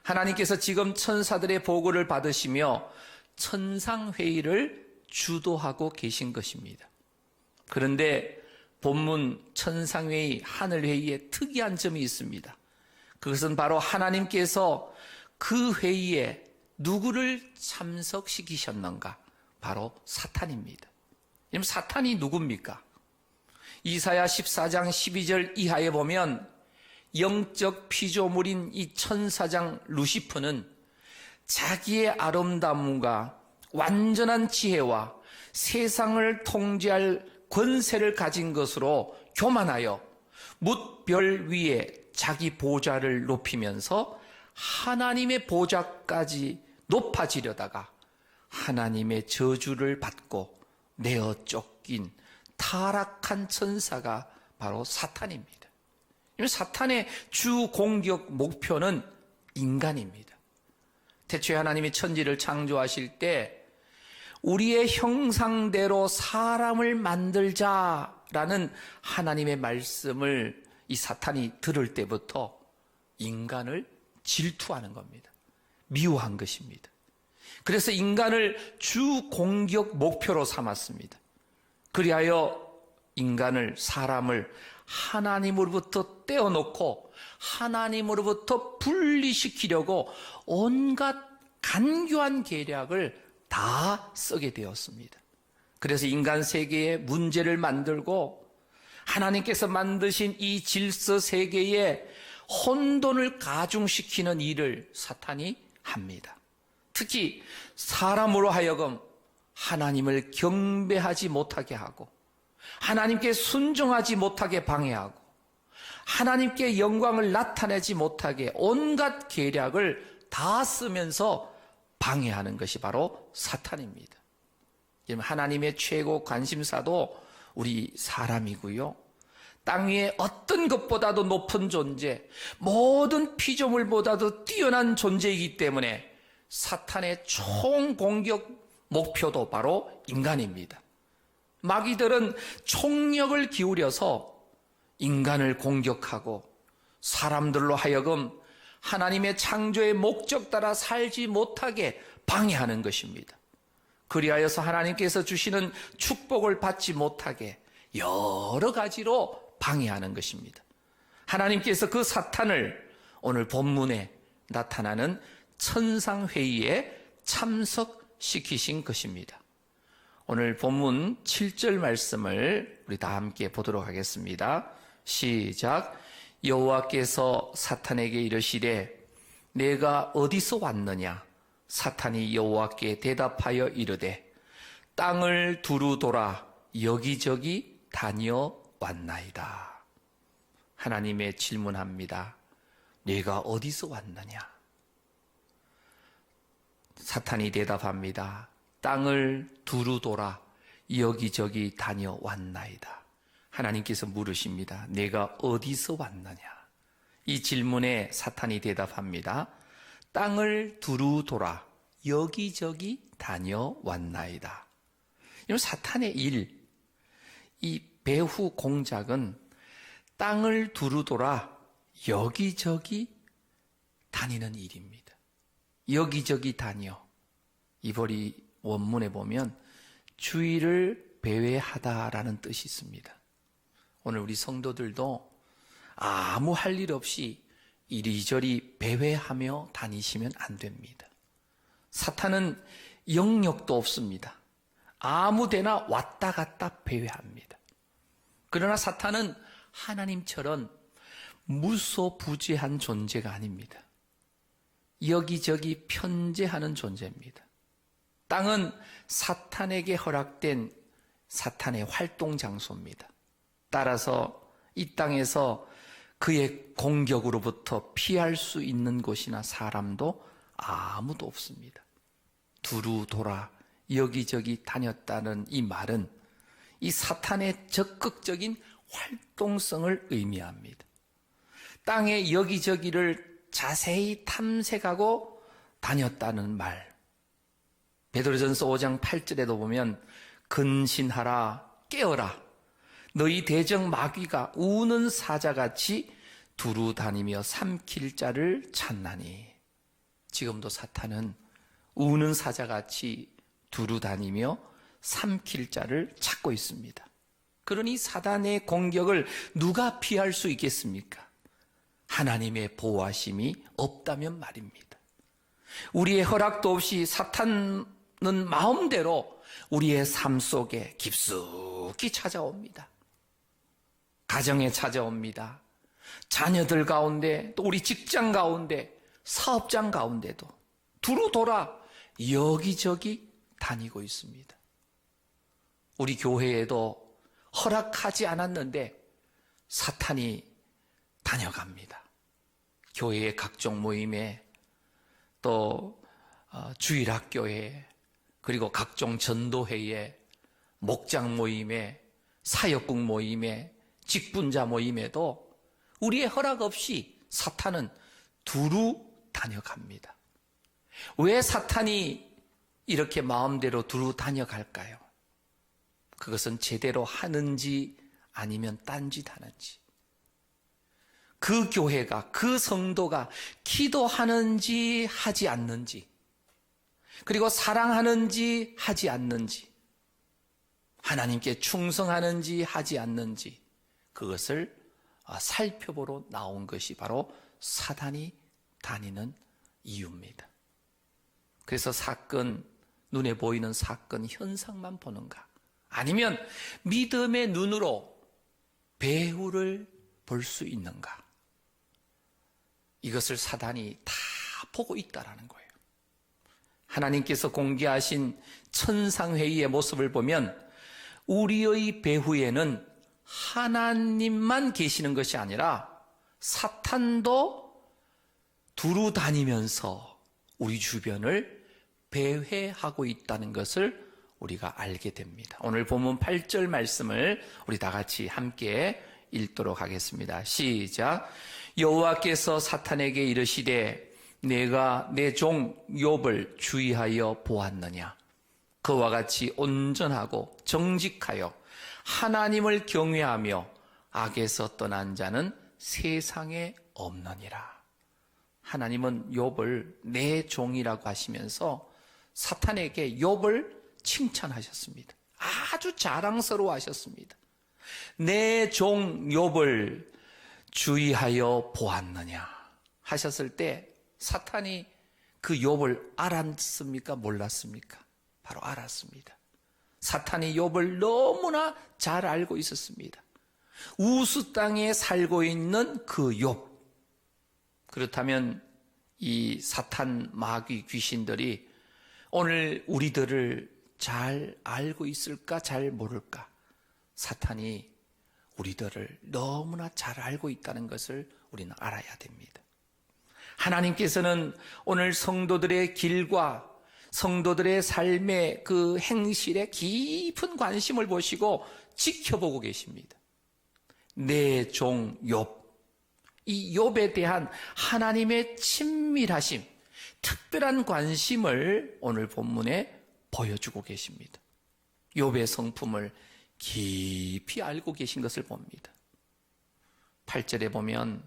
하나님께서 지금 천사들의 보고를 받으시며 천상회의를 주도하고 계신 것입니다. 그런데 본문 천상회의, 하늘회의에 특이한 점이 있습니다. 그것은 바로 하나님께서 그 회의에 누구를 참석시키셨는가? 바로 사탄입니다. 그럼 사탄이 누굽니까? 이사야 14장 12절 이하에 보면 영적 피조물인 이 천사장 루시퍼는 자기의 아름다움과 완전한 지혜와 세상을 통제할 권세를 가진 것으로 교만하여 뭇별 위에 자기 보좌를 높이면서 하나님의 보좌까지 높아지려다가 하나님의 저주를 받고 내어 쫓긴 타락한 천사가 바로 사탄입니다. 사탄의 주 공격 목표는 인간입니다. 태초에 하나님이 천지를 창조하실 때 우리의 형상대로 사람을 만들자라는 하나님의 말씀을 이 사탄이 들을 때부터 인간을 질투하는 겁니다. 미워한 것입니다. 그래서 인간을 주 공격 목표로 삼았습니다. 그리하여 인간을, 사람을 하나님으로부터 떼어놓고 하나님으로부터 분리시키려고 온갖 간교한 계략을 다 쓰게 되었습니다. 그래서 인간 세계에 문제를 만들고 하나님께서 만드신 이 질서 세계에 혼돈을 가중시키는 일을 사탄이 합니다. 특히 사람으로 하여금 하나님을 경배하지 못하게 하고 하나님께 순종하지 못하게 방해하고 하나님께 영광을 나타내지 못하게 온갖 계략을 다 쓰면서 방해하는 것이 바로 사탄입니다. 하나님의 최고 관심사도 우리 사람이고요. 땅 위에 어떤 것보다도 높은 존재, 모든 피조물보다도 뛰어난 존재이기 때문에 사탄의 총공격 목표도 바로 인간입니다. 마귀들은 총력을 기울여서 인간을 공격하고 사람들로 하여금 하나님의 창조의 목적 따라 살지 못하게 방해하는 것입니다. 그리하여서 하나님께서 주시는 축복을 받지 못하게 여러 가지로 방해하는 것입니다. 하나님께서 그 사탄을 오늘 본문에 나타나는 천상회의에 참석시키신 것입니다. 오늘 본문 7절 말씀을 우리 다 함께 보도록 하겠습니다. 시작. 여호와께서 사탄에게 이르시되 내가 어디서 왔느냐? 사탄이 여호와께 대답하여 이르되 땅을 두루 돌아 여기저기 다녀왔나이다. 하나님의 질문합니다. 내가 어디서 왔느냐? 사탄이 대답합니다. 땅을 두루 돌아 여기저기 다녀왔나이다. 하나님께서 물으십니다. 내가 어디서 왔느냐? 이 질문에 사탄이 대답합니다. 땅을 두루 돌아 여기저기 다녀왔나이다. 이런 사탄의 일, 이 배후 공작은 땅을 두루 돌아 여기저기 다니는 일입니다. 여기저기 다녀. 이벌이 원문에 보면 주의를 배회하다라는 뜻이 있습니다. 오늘 우리 성도들도 아무 할 일 없이 이리저리 배회하며 다니시면 안 됩니다. 사탄은 영역도 없습니다. 아무 데나 왔다 갔다 배회합니다. 그러나 사탄은 하나님처럼 무소부재한 존재가 아닙니다. 여기저기 편재하는 존재입니다. 땅은 사탄에게 허락된 사탄의 활동 장소입니다. 따라서 이 땅에서 그의 공격으로부터 피할 수 있는 곳이나 사람도 아무도 없습니다. 두루 돌아 여기저기 다녔다는 이 말은 이 사탄의 적극적인 활동성을 의미합니다. 땅의 여기저기를 자세히 탐색하고 다녔다는 말. 베드로전서 5장 8절에도 보면 근신하라 깨어라 너희 대적 마귀가 우는 사자같이 두루 다니며 삼킬 자를 찾나니. 지금도 사탄은 우는 사자같이 두루 다니며 삼킬 자를 찾고 있습니다. 그러니 사단의 공격을 누가 피할 수 있겠습니까? 하나님의 보호하심이 없다면 말입니다. 우리의 허락도 없이 사탄은 마음대로 우리의 삶 속에 깊숙이 찾아옵니다. 가정에 찾아옵니다. 자녀들 가운데, 또 우리 직장 가운데, 사업장 가운데도 두루 돌아 여기저기 다니고 있습니다. 우리 교회에도 허락하지 않았는데 사탄이 다녀갑니다. 교회의 각종 모임에, 또 주일학교에, 그리고 각종 전도회에, 목장 모임에, 사역국 모임에, 직분자 모임에도 우리의 허락 없이 사탄은 두루 다녀갑니다. 왜 사탄이 이렇게 마음대로 두루 다녀갈까요? 그것은 제대로 하는지 아니면 딴짓하는지, 그 교회가, 그 성도가 기도하는지 하지 않는지, 그리고 사랑하는지 하지 않는지, 하나님께 충성하는지 하지 않는지, 그것을 살펴보러 나온 것이 바로 사단이 다니는 이유입니다. 그래서 사건, 눈에 보이는 사건 현상만 보는가? 아니면 믿음의 눈으로 배후를 볼 수 있는가? 이것을 사단이 다 보고 있다라는 거예요. 하나님께서 공개하신 천상회의의 모습을 보면 우리의 배후에는 하나님만 계시는 것이 아니라 사탄도 두루 다니면서 우리 주변을 배회하고 있다는 것을 우리가 알게 됩니다. 오늘 본문 8절 말씀을 우리 다 같이 함께 읽도록 하겠습니다. 시작. 여호와께서 사탄에게 이르시되 내가 내 종 욥을 주의하여 보았느냐? 그와 같이 온전하고 정직하여 하나님을 경외하며 악에서 떠난 자는 세상에 없느니라. 하나님은 욥을 내 종이라고 하시면서 사탄에게 욥을 칭찬하셨습니다. 아주 자랑스러워 하셨습니다. 내 종 욥을 주의하여 보았느냐 하셨을 때 사탄이 그 욥을 알았습니까? 몰랐습니까? 바로 알았습니다. 사탄이 욥을 너무나 잘 알고 있었습니다. 우스 땅에 살고 있는 그 욥. 그렇다면 이 사탄 마귀 귀신들이 오늘 우리들을 잘 알고 있을까? 잘 모를까? 사탄이 우리들을 너무나 잘 알고 있다는 것을 우리는 알아야 됩니다. 하나님께서는 오늘 성도들의 길과 성도들의 삶의 그 행실에 깊은 관심을 보시고 지켜보고 계십니다. 내 종 욥, 이 욥에 대한 하나님의 친밀하심, 특별한 관심을 오늘 본문에 보여주고 계십니다. 욥의 성품을 깊이 알고 계신 것을 봅니다. 8절에 보면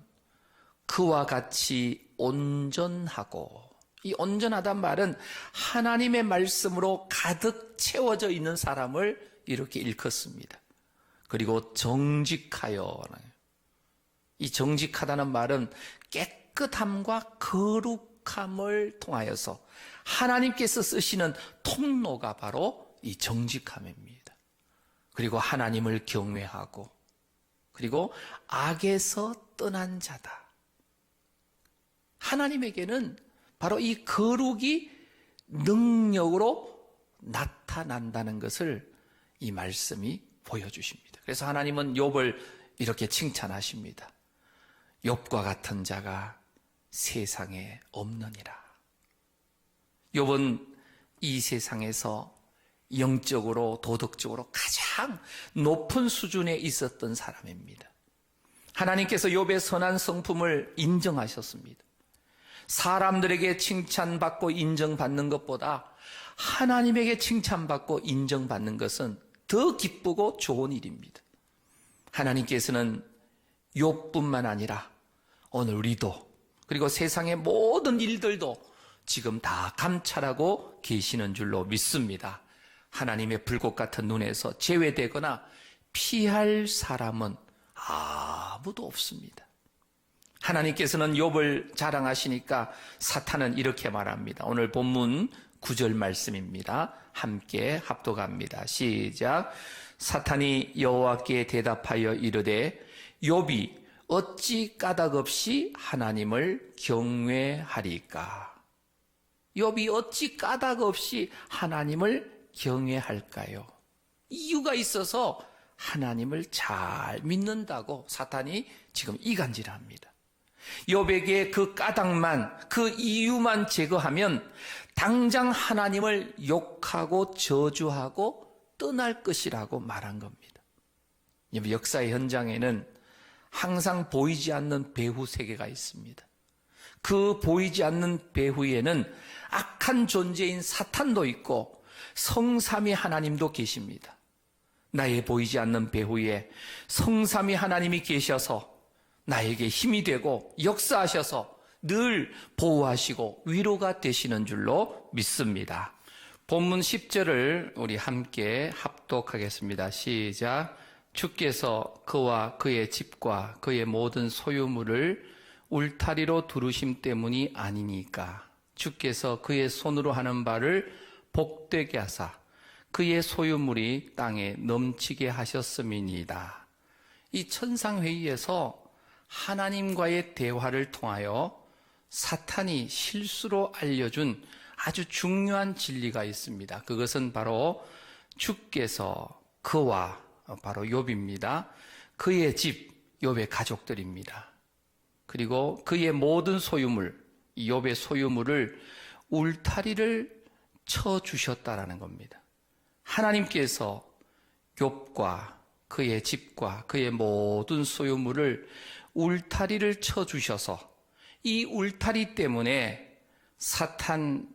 그와 같이 온전하고, 이 온전하단 말은 하나님의 말씀으로 가득 채워져 있는 사람을 이렇게 일컫습니다. 그리고 정직하여, 이 정직하다는 말은 깨끗함과 거룩함을 통하여서 하나님께서 쓰시는 통로가 바로 이 정직함입니다. 그리고 하나님을 경외하고, 그리고 악에서 떠난 자다. 하나님에게는 바로 이 거룩이 능력으로 나타난다는 것을 이 말씀이 보여주십니다. 그래서 하나님은 욥을 이렇게 칭찬하십니다. 욥과 같은 자가 세상에 없느니라. 욥은 이 세상에서 영적으로 도덕적으로 가장 높은 수준에 있었던 사람입니다. 하나님께서 욥의 선한 성품을 인정하셨습니다. 사람들에게 칭찬받고 인정받는 것보다 하나님에게 칭찬받고 인정받는 것은 더 기쁘고 좋은 일입니다. 하나님께서는 욥뿐만 아니라 오늘 우리도, 그리고 세상의 모든 일들도 지금 다 감찰하고 계시는 줄로 믿습니다. 하나님의 불꽃 같은 눈에서 제외되거나 피할 사람은 아무도 없습니다. 하나님께서는 욥을 자랑하시니까 사탄은 이렇게 말합니다. 오늘 본문 9절 말씀입니다. 함께 합독합니다. 시작. 사탄이 여호와께 대답하여 이르되 욥이 어찌 까닭없이 하나님을 경외하리까? 욥이 어찌 까닭없이 하나님을 경외할까요? 이유가 있어서 하나님을 잘 믿는다고 사탄이 지금 이간질합니다. 욥에게 그 까닭만, 그 이유만 제거하면 당장 하나님을 욕하고 저주하고 떠날 것이라고 말한 겁니다. 역사의 현장에는 항상 보이지 않는 배후 세계가 있습니다. 그 보이지 않는 배후에는 악한 존재인 사탄도 있고 성삼위 하나님도 계십니다. 나의 보이지 않는 배후에 성삼위 하나님이 계셔서 나에게 힘이 되고 역사하셔서 늘 보호하시고 위로가 되시는 줄로 믿습니다. 본문 10절을 우리 함께 합독하겠습니다. 시작. 주께서 그와 그의 집과 그의 모든 소유물을 울타리로 두르심 때문이 아니니까 주께서 그의 손으로 하는 바를 복되게 하사 그의 소유물이 땅에 넘치게 하셨음이니이다. 이 천상회의에서 하나님과의 대화를 통하여 사탄이 실수로 알려준 아주 중요한 진리가 있습니다. 그것은 바로 주께서 그와 바로 욥입니다. 그의 집, 욥의 가족들입니다. 그리고 그의 모든 소유물, 욥의 소유물을 울타리를 쳐주셨다라는 겁니다. 하나님께서 욥과 그의 집과 그의 모든 소유물을 울타리를 쳐주셔서 이 울타리 때문에 사탄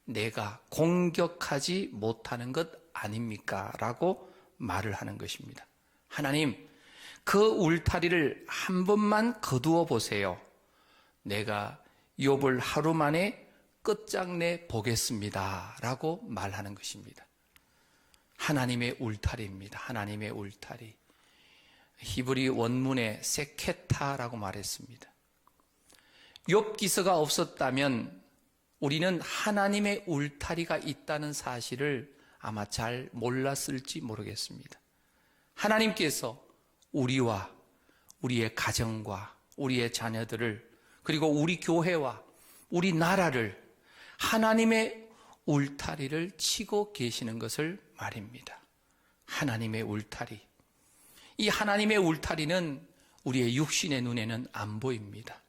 내가 공격하지 못하는 것 아닙니까? 라고 말을 하는 것입니다. 하나님, 그 울타리를 한 번만 거두어 보세요. 내가 욥을 하루 만에 끝장내 보겠습니다. 라고 말하는 것입니다. 하나님의 울타리입니다. 하나님의 울타리. 히브리 원문에 세케타라고 말했습니다. 욥기서가 없었다면 우리는 하나님의 울타리가 있다는 사실을 아마 잘 몰랐을지 모르겠습니다. 하나님께서 우리와 우리의 가정과 우리의 자녀들을 그리고 우리 교회와 우리 나라를 하나님의 울타리를 치고 계시는 것을 말입니다. 하나님의 울타리. 이 하나님의 울타리는 우리의 육신의 눈에는 안 보입니다.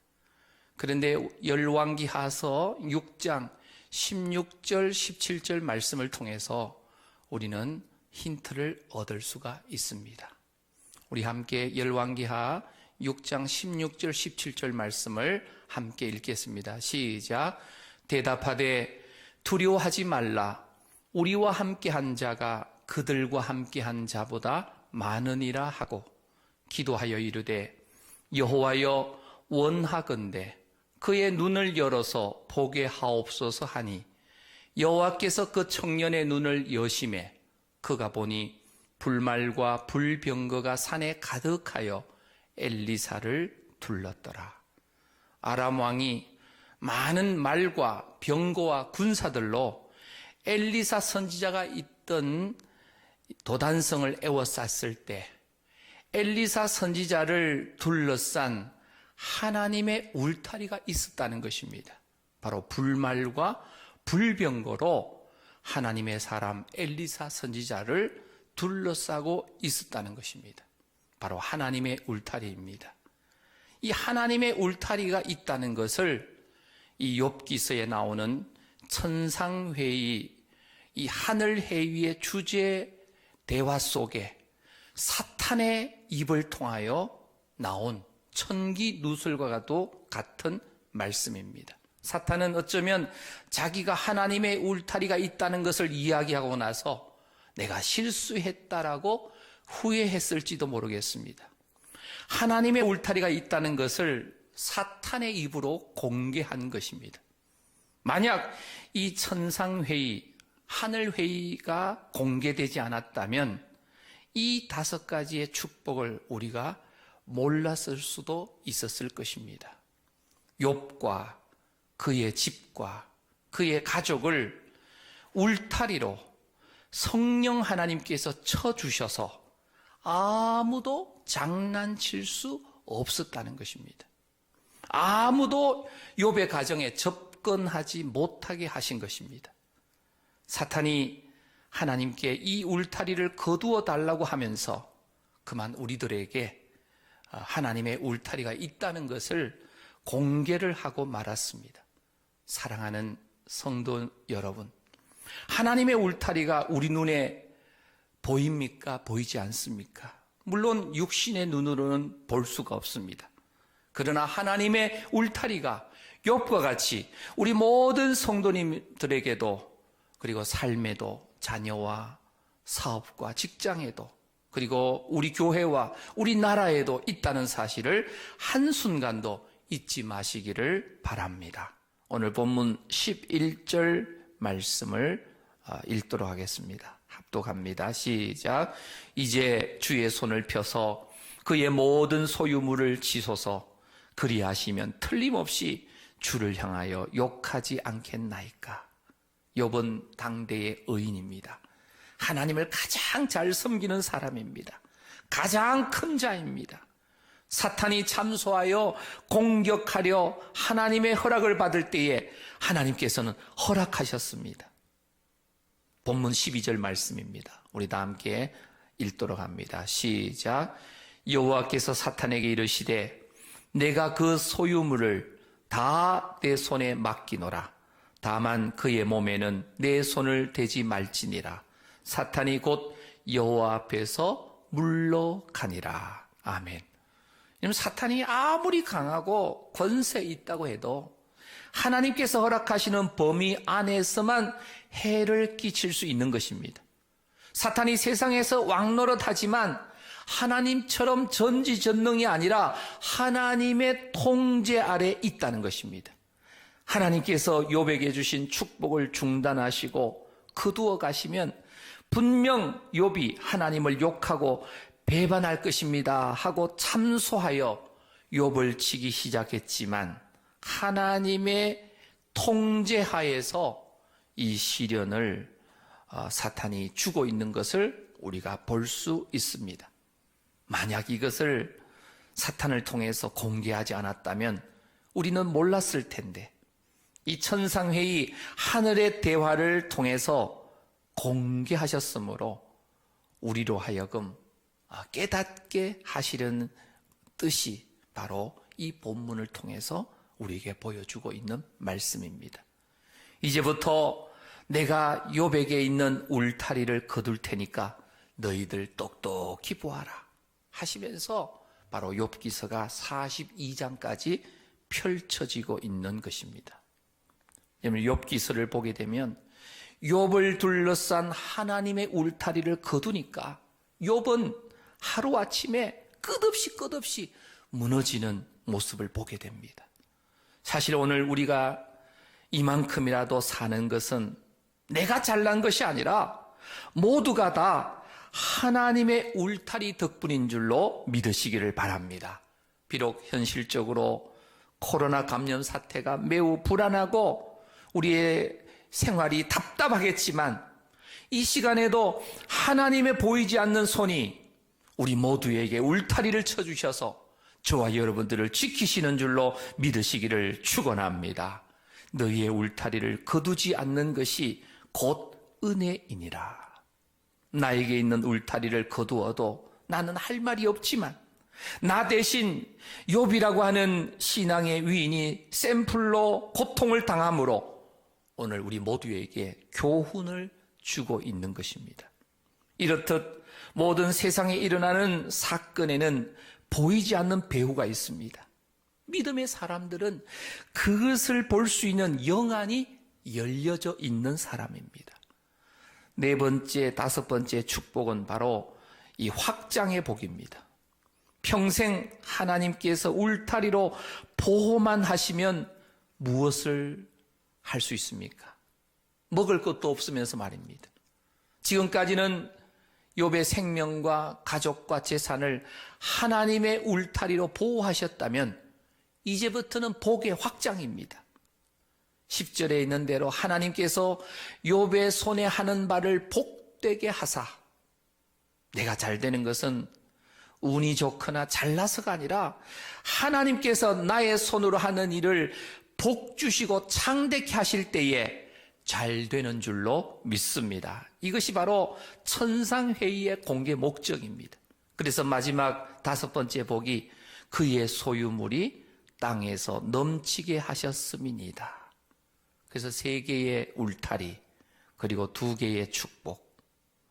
그런데 열왕기하서 6장 16절 17절 말씀을 통해서 우리는 힌트를 얻을 수가 있습니다. 우리 함께 열왕기하 6장 16절 17절 말씀을 함께 읽겠습니다. 시작. 대답하되 두려워하지 말라. 우리와 함께한 자가 그들과 함께한 자보다 많으니라 하고 기도하여 이르되 여호와여 원하건대 그의 눈을 열어서 보게 하옵소서 하니 여호와께서 그 청년의 눈을 여심해 그가 보니 불말과 불병거가 산에 가득하여 엘리사를 둘렀더라. 아람 왕이 많은 말과 병거와 군사들로 엘리사 선지자가 있던 도단성을 에워쌌을 때 엘리사 선지자를 둘러싼 하나님의 울타리가 있었다는 것입니다. 바로 불말과 불병거로 하나님의 사람 엘리사 선지자를 둘러싸고 있었다는 것입니다. 바로 하나님의 울타리입니다. 이 하나님의 울타리가 있다는 것을 이 욥기서에 나오는 천상회의, 이 하늘회의의 주제 대화 속에 사탄의 입을 통하여 나온 천기 누설과도 같은 말씀입니다. 사탄은 어쩌면 자기가 하나님의 울타리가 있다는 것을 이야기하고 나서 내가 실수했다라고 후회했을지도 모르겠습니다. 하나님의 울타리가 있다는 것을 사탄의 입으로 공개한 것입니다. 만약 이 천상회의, 하늘회의가 공개되지 않았다면 이 5가지의 축복을 우리가 몰랐을 수도 있었을 것입니다. 욥과 그의 집과 그의 가족을 울타리로 성령 하나님께서 쳐주셔서 아무도 장난칠 수 없었다는 것입니다. 아무도 욥의 가정에 접근하지 못하게 하신 것입니다. 사탄이 하나님께 이 울타리를 거두어 달라고 하면서 그만 우리들에게 하나님의 울타리가 있다는 것을 공개를 하고 말았습니다. 사랑하는 성도 여러분, 하나님의 울타리가 우리 눈에 보입니까? 보이지 않습니까? 물론 육신의 눈으로는 볼 수가 없습니다. 그러나 하나님의 울타리가 욥과 같이 우리 모든 성도님들에게도 그리고 삶에도 자녀와 사업과 직장에도 그리고 우리 교회와 우리 나라에도 있다는 사실을 한순간도 잊지 마시기를 바랍니다. 오늘 본문 11절 말씀을 읽도록 하겠습니다. 합독합니다. 시작. 이제 주의 손을 펴서 그의 모든 소유물을 치소서. 그리하시면 틀림없이 주를 향하여 욕하지 않겠나이까. 욥은 당대의 의인입니다. 하나님을 가장 잘 섬기는 사람입니다. 가장 큰 자입니다. 사탄이 참소하여 공격하려 하나님의 허락을 받을 때에 하나님께서는 허락하셨습니다. 본문 12절 말씀입니다. 우리 다 함께 읽도록 합니다. 시작. 여호와께서 사탄에게 이르시되 내가 그 소유물을 다 내 손에 맡기노라. 다만 그의 몸에는 내 손을 대지 말지니라. 사탄이 곧 여호와 앞에서 물러가니라. 아멘. 사탄이 아무리 강하고 권세 있다고 해도 하나님께서 허락하시는 범위 안에서만 해를 끼칠 수 있는 것입니다. 사탄이 세상에서 왕노릇하지만 하나님처럼 전지전능이 아니라 하나님의 통제 아래 있다는 것입니다. 하나님께서 욥에게 주신 축복을 중단하시고 거두어 가시면 분명 욥이 하나님을 욕하고 배반할 것입니다 하고 참소하여 욥을 치기 시작했지만 하나님의 통제하에서 이 시련을 사탄이 주고 있는 것을 우리가 볼 수 있습니다. 만약 이것을 사탄을 통해서 공개하지 않았다면 우리는 몰랐을 텐데 이 천상회의 하늘의 대화를 통해서 공개하셨으므로 우리로 하여금 깨닫게 하시려는 뜻이 바로 이 본문을 통해서 우리에게 보여주고 있는 말씀입니다. 이제부터 내가 욥에게 있는 울타리를 거둘 테니까 너희들 똑똑히 보아라 하시면서 바로 욥기서가 42장까지 펼쳐지고 있는 것입니다. 여러분, 욥기서를 보게 되면 욥을 둘러싼 하나님의 울타리를 거두니까 욥은 하루아침에 끝없이 무너지는 모습을 보게 됩니다. 사실 오늘 우리가 이만큼이라도 사는 것은 내가 잘난 것이 아니라 모두가 다 하나님의 울타리 덕분인 줄로 믿으시기를 바랍니다. 비록 현실적으로 코로나 감염 사태가 매우 불안하고 우리의 생활이 답답하겠지만 이 시간에도 하나님의 보이지 않는 손이 우리 모두에게 울타리를 쳐주셔서 저와 여러분들을 지키시는 줄로 믿으시기를 축원합니다. 너희의 울타리를 거두지 않는 것이 곧 은혜이니라. 나에게 있는 울타리를 거두어도 나는 할 말이 없지만 나 대신 욥이라고 하는 신앙의 위인이 샘플로 고통을 당함으로 오늘 우리 모두에게 교훈을 주고 있는 것입니다. 이렇듯 모든 세상에 일어나는 사건에는 보이지 않는 배후가 있습니다. 믿음의 사람들은 그것을 볼 수 있는 영안이 열려져 있는 사람입니다. 네 번째, 다섯 번째 축복은 바로 이 확장의 복입니다. 평생 하나님께서 울타리로 보호만 하시면 무엇을 할 수 있습니까? 먹을 것도 없으면서 말입니다. 지금까지는 욥의 생명과 가족과 재산을 하나님의 울타리로 보호하셨다면 이제부터는 복의 확장입니다. 10절에 있는 대로 하나님께서 욥의 손에 하는 바를 복되게 하사, 내가 잘 되는 것은 운이 좋거나 잘나서가 아니라 하나님께서 나의 손으로 하는 일을 복 주시고 창대케 하실 때에 잘 되는 줄로 믿습니다. 이것이 바로 천상회의의 공개 목적입니다. 그래서 마지막 다섯 번째 복이 그의 소유물이 땅에서 넘치게 하셨음이니이다. 그래서 세 개의 울타리 그리고 두 개의 축복,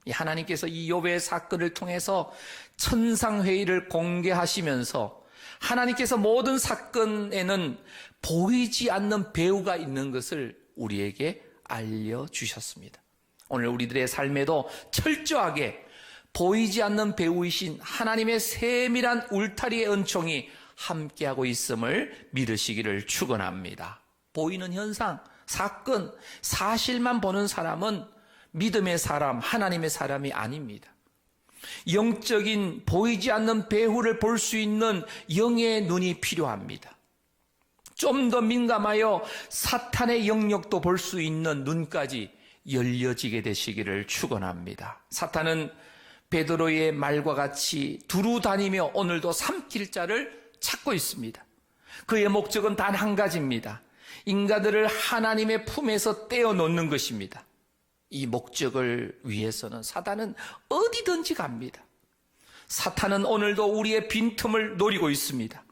하나님께서 이 욥의 사건을 통해서 천상회의를 공개하시면서 하나님께서 모든 사건에는 보이지 않는 배후가 있는 것을 우리에게 알려주셨습니다. 오늘 우리들의 삶에도 철저하게 보이지 않는 배후이신 하나님의 세밀한 울타리의 은총이 함께하고 있음을 믿으시기를 축원합니다. 보이는 현상, 사건, 사실만 보는 사람은 믿음의 사람, 하나님의 사람이 아닙니다. 영적인 보이지 않는 배후를 볼 수 있는 영의 눈이 필요합니다. 좀 더 민감하여 사탄의 영역도 볼 수 있는 눈까지 열려지게 되시기를 축원합니다. 사탄은 베드로의 말과 같이 두루 다니며 오늘도 삼킬 자를 찾고 있습니다. 그의 목적은 단 한 가지입니다. 인간들을 하나님의 품에서 떼어놓는 것입니다. 이 목적을 위해서는 사탄은 어디든지 갑니다. 사탄은 오늘도 우리의 빈틈을 노리고 있습니다.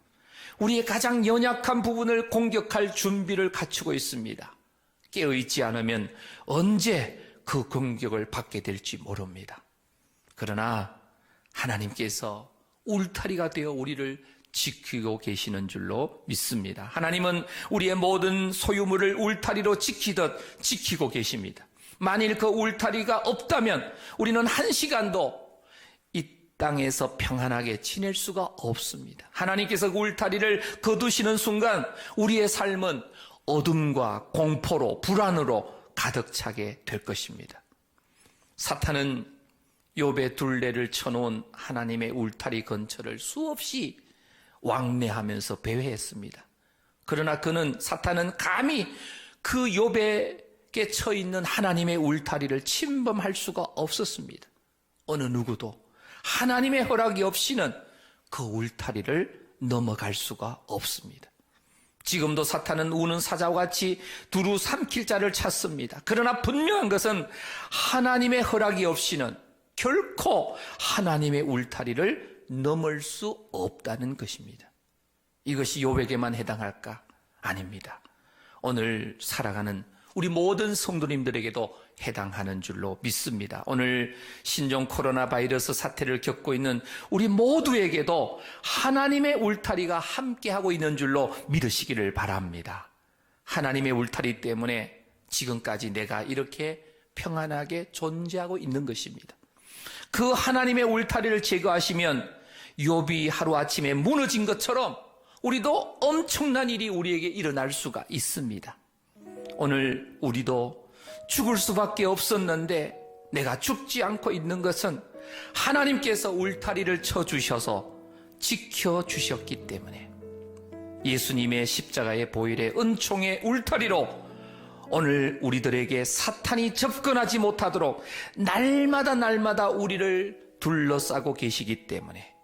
우리의 가장 연약한 부분을 공격할 준비를 갖추고 있습니다. 깨어있지 않으면 언제 그 공격을 받게 될지 모릅니다. 그러나 하나님께서 울타리가 되어 우리를 지키고 계시는 줄로 믿습니다. 하나님은 우리의 모든 소유물을 울타리로 지키듯 지키고 계십니다. 만일 그 울타리가 없다면 우리는 한 시간도 이 땅에서 평안하게 지낼 수가 없습니다. 하나님께서 그 울타리를 거두시는 순간 우리의 삶은 어둠과 공포로 불안으로 가득 차게 될 것입니다. 사탄은 욥의 둘레를 쳐놓은 하나님의 울타리 근처를 수없이 왕래하면서 배회했습니다. 그러나 사탄은 감히 그 욥에게 처있는 하나님의 울타리를 침범할 수가 없었습니다. 어느 누구도 하나님의 허락이 없이는 그 울타리를 넘어갈 수가 없습니다. 지금도 사탄은 우는 사자와 같이 두루 삼킬 자를 찾습니다. 그러나 분명한 것은 하나님의 허락이 없이는 결코 하나님의 울타리를 넘을 수 없다는 것입니다. 이것이 욥에게만 해당할까? 아닙니다. 오늘 살아가는 우리 모든 성도님들에게도 해당하는 줄로 믿습니다. 오늘 신종 코로나 바이러스 사태를 겪고 있는 우리 모두에게도 하나님의 울타리가 함께하고 있는 줄로 믿으시기를 바랍니다. 하나님의 울타리 때문에 지금까지 내가 이렇게 평안하게 존재하고 있는 것입니다. 그 하나님의 울타리를 제거하시면 욥이 하루아침에 무너진 것처럼 우리도 엄청난 일이 우리에게 일어날 수가 있습니다. 오늘 우리도 죽을 수밖에 없었는데 내가 죽지 않고 있는 것은 하나님께서 울타리를 쳐주셔서 지켜주셨기 때문에 예수님의 십자가의 보혈의 은총의 울타리로 오늘 우리들에게 사탄이 접근하지 못하도록 날마다 우리를 둘러싸고 계시기 때문에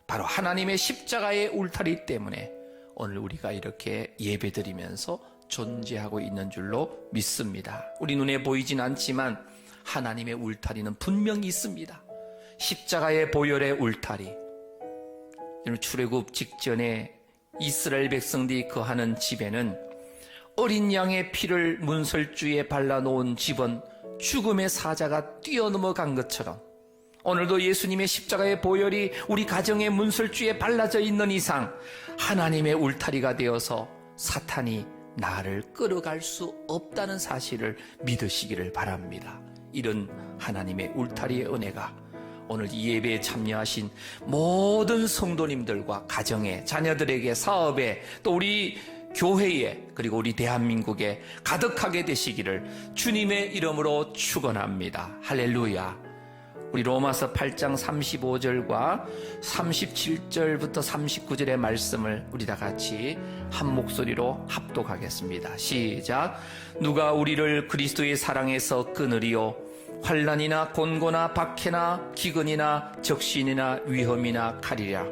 바로 하나님의 십자가의 울타리 때문에 오늘 우리가 이렇게 예배드리면서 존재하고 있는 줄로 믿습니다. 우리 눈에 보이진 않지만 하나님의 울타리는 분명히 있습니다. 십자가의 보혈의 울타리. 출애굽 직전에 이스라엘 백성들이 거하는 집에는 어린 양의 피를 문설주에 발라놓은 집은 죽음의 사자가 뛰어넘어간 것처럼 오늘도 예수님의 십자가의 보혈이 우리 가정의 문설주에 발라져 있는 이상 하나님의 울타리가 되어서 사탄이 나를 끌어갈 수 없다는 사실을 믿으시기를 바랍니다. 이런 하나님의 울타리의 은혜가 오늘 이 예배에 참여하신 모든 성도님들과 가정에, 자녀들에게, 사업에, 또 우리 교회에, 그리고 우리 대한민국에 가득하게 되시기를 주님의 이름으로 축원합니다. 할렐루야. 우리 로마서 8장 35절과 37절부터 39절의 말씀을 우리 다 같이 한 목소리로 합독하겠습니다. 시작. 누가 우리를 그리스도의 사랑에서 끊으리요? 환난이나 곤고나 박해나 기근이나 적신이나 위험이나 칼이랴.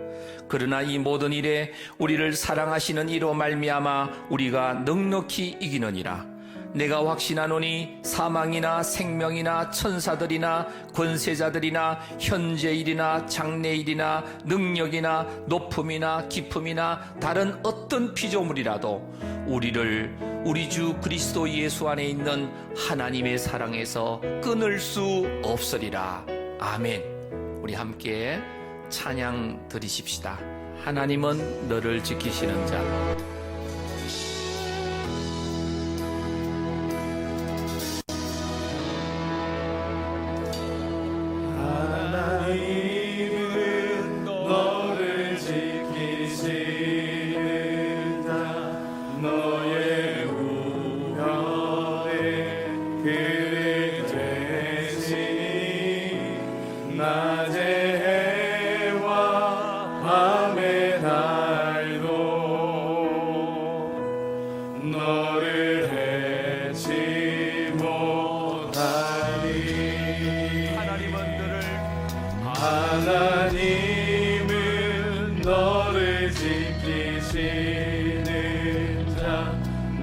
그러나 이 모든 일에 우리를 사랑하시는 이로 말미암아 우리가 넉넉히 이기느니라. 내가 확신하노니 사망이나 생명이나 천사들이나 권세자들이나 현재일이나 장래일이나 능력이나 높음이나 깊음이나 다른 어떤 피조물이라도 우리를 우리 주 그리스도 예수 안에 있는 하나님의 사랑에서 끊을 수 없으리라. 아멘. 우리 함께 찬양 드리십시다. 하나님은 너를 지키시는 자.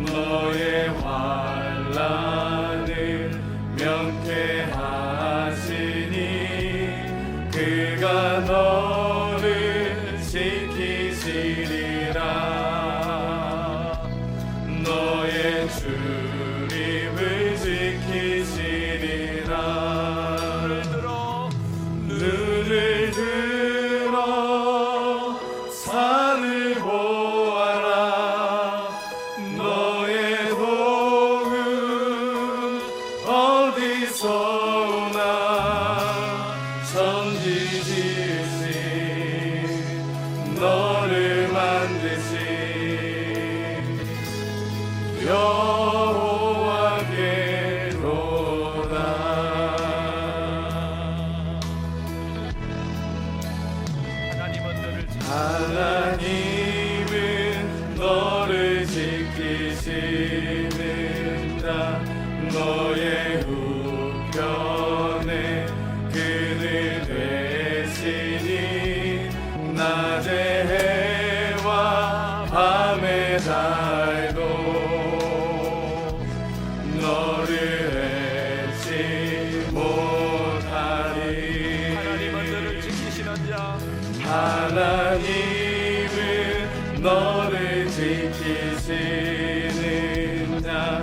너의 환난을 명쾌하시니 그가 너를 지키시리라. 너의 주림을 지키시리라. 눈을 들어 산을 보아라. 너의 복은 어디서 오나. 천지 지으신 너를 만드신 여호와께로다. 하나님은 너를 지키시는 자. 너의 우편에 그늘 되시니 낮의 해와 밤의 달도 너를 해치 못하리. 하나님은 너를 지키시는 자. 하나님은 너를 지키시는 자.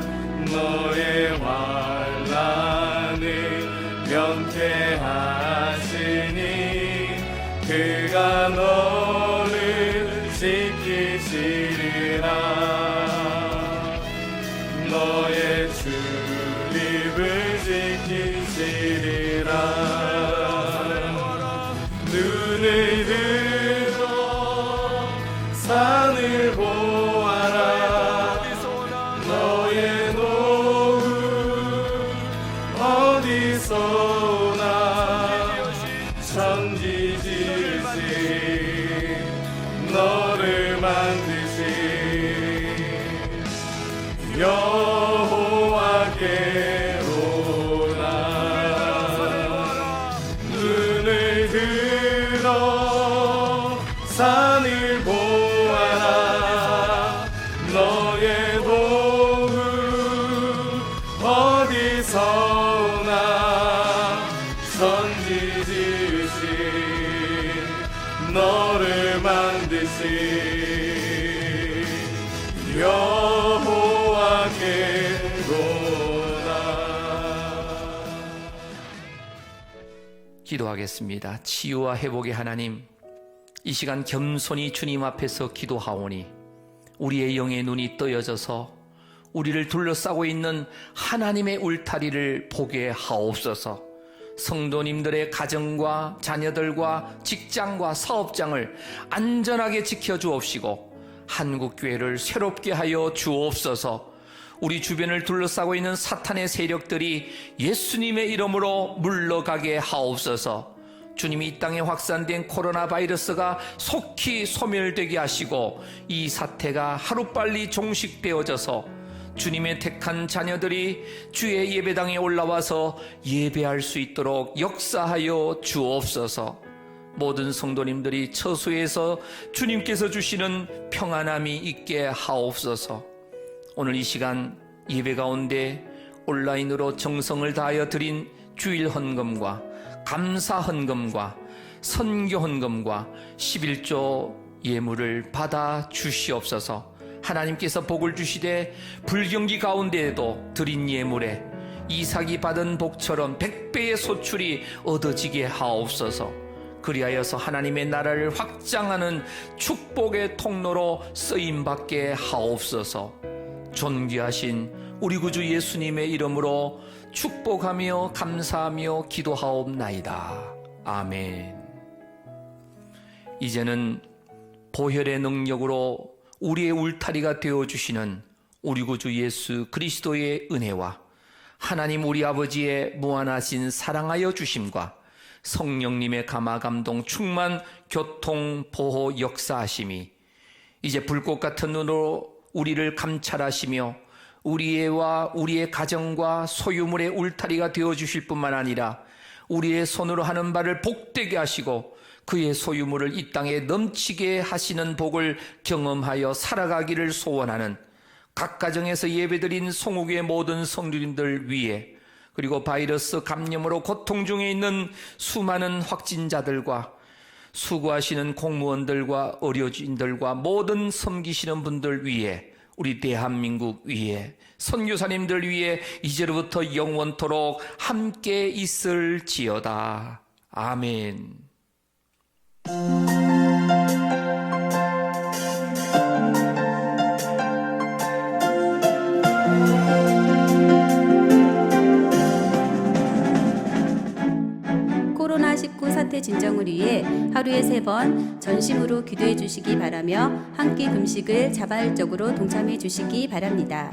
너의 환난을 명쾌하시니 그가 너를 지키시리라. 너의 출입을 지키시리라. 눈을 들어 산을 보아라. 너의 노후 어디서 오나. 천지 지으신 너를 만드신 여호와께로다. 눈을 들어 산을 보아라. 너의 복은 어디서 오나. 천지 지으신 너를 만드신 여호와께로다. 기도하겠습니다. 치유와 회복의 하나님, 이 시간 겸손히 주님 앞에서 기도하오니 우리의 영의 눈이 떠여져서 우리를 둘러싸고 있는 하나님의 울타리를 보게 하옵소서. 성도님들의 가정과 자녀들과 직장과 사업장을 안전하게 지켜주옵시고 한국교회를 새롭게 하여 주옵소서. 우리 주변을 둘러싸고 있는 사탄의 세력들이 예수님의 이름으로 물러가게 하옵소서. 주님이 이 땅에 확산된 코로나 바이러스가 속히 소멸되게 하시고 이 사태가 하루빨리 종식되어져서 주님의 택한 자녀들이 주의 예배당에 올라와서 예배할 수 있도록 역사하여 주옵소서. 모든 성도님들이 처소에서 주님께서 주시는 평안함이 있게 하옵소서. 오늘 이 시간 예배 가운데 온라인으로 정성을 다하여 드린 주일 헌금과 감사 헌금과 선교 헌금과 11조 예물을 받아 주시옵소서. 하나님께서 복을 주시되 불경기 가운데에도 드린 예물에 이삭이 받은 복처럼 100배의 소출이 얻어지게 하옵소서. 그리하여서 하나님의 나라를 확장하는 축복의 통로로 쓰임받게 하옵소서. 존귀하신 우리 구주 예수님의 이름으로 축복하며 감사하며 기도하옵나이다. 아멘. 이제는 보혈의 능력으로 우리의 울타리가 되어주시는 우리 구주 예수 그리스도의 은혜와 하나님 우리 아버지의 무한하신 사랑하여 주심과 성령님의 감화감동 충만 교통 보호 역사하심이 이제 불꽃 같은 눈으로 우리를 감찰하시며 우리와 우리의 가정과 소유물의 울타리가 되어주실 뿐만 아니라 우리의 손으로 하는 바를 복되게 하시고 그의 소유물을 이 땅에 넘치게 하시는 복을 경험하여 살아가기를 소원하는 각 가정에서 예배드린 송후교의 모든 성도님들 위해, 그리고 바이러스 감염으로 고통 중에 있는 수많은 확진자들과 수고하시는 공무원들과 의료진들과 모든 섬기시는 분들 위해, 우리 대한민국 위해, 선교사님들 위해 이제로부터 영원토록 함께 있을지어다. 아멘. 코로나19 사태 진정을 위해 하루에 3번 전심으로 기도해 주시기 바라며 한 끼 금식을 자발적으로 동참해 주시기 바랍니다.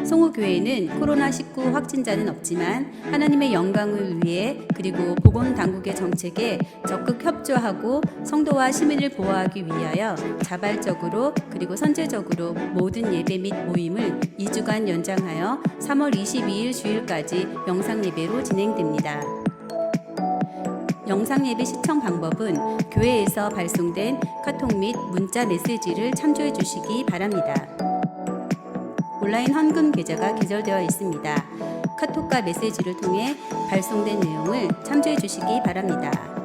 송후교회는 코로나19 확진자는 없지만 하나님의 영광을 위해 그리고 보건당국의 정책에 적극 협조하고 성도와 시민을 보호하기 위하여 자발적으로 그리고 선제적으로 모든 예배 및 모임을 2주간 연장하여 3월 22일 주일까지 영상예배로 진행됩니다. 영상예배 시청 방법은 교회에서 발송된 카톡 및 문자 메시지를 참조해 주시기 바랍니다. 온라인 헌금 계좌가 개설되어 있습니다. 카톡과 메시지를 통해 발송된 내용을 참조해 주시기 바랍니다.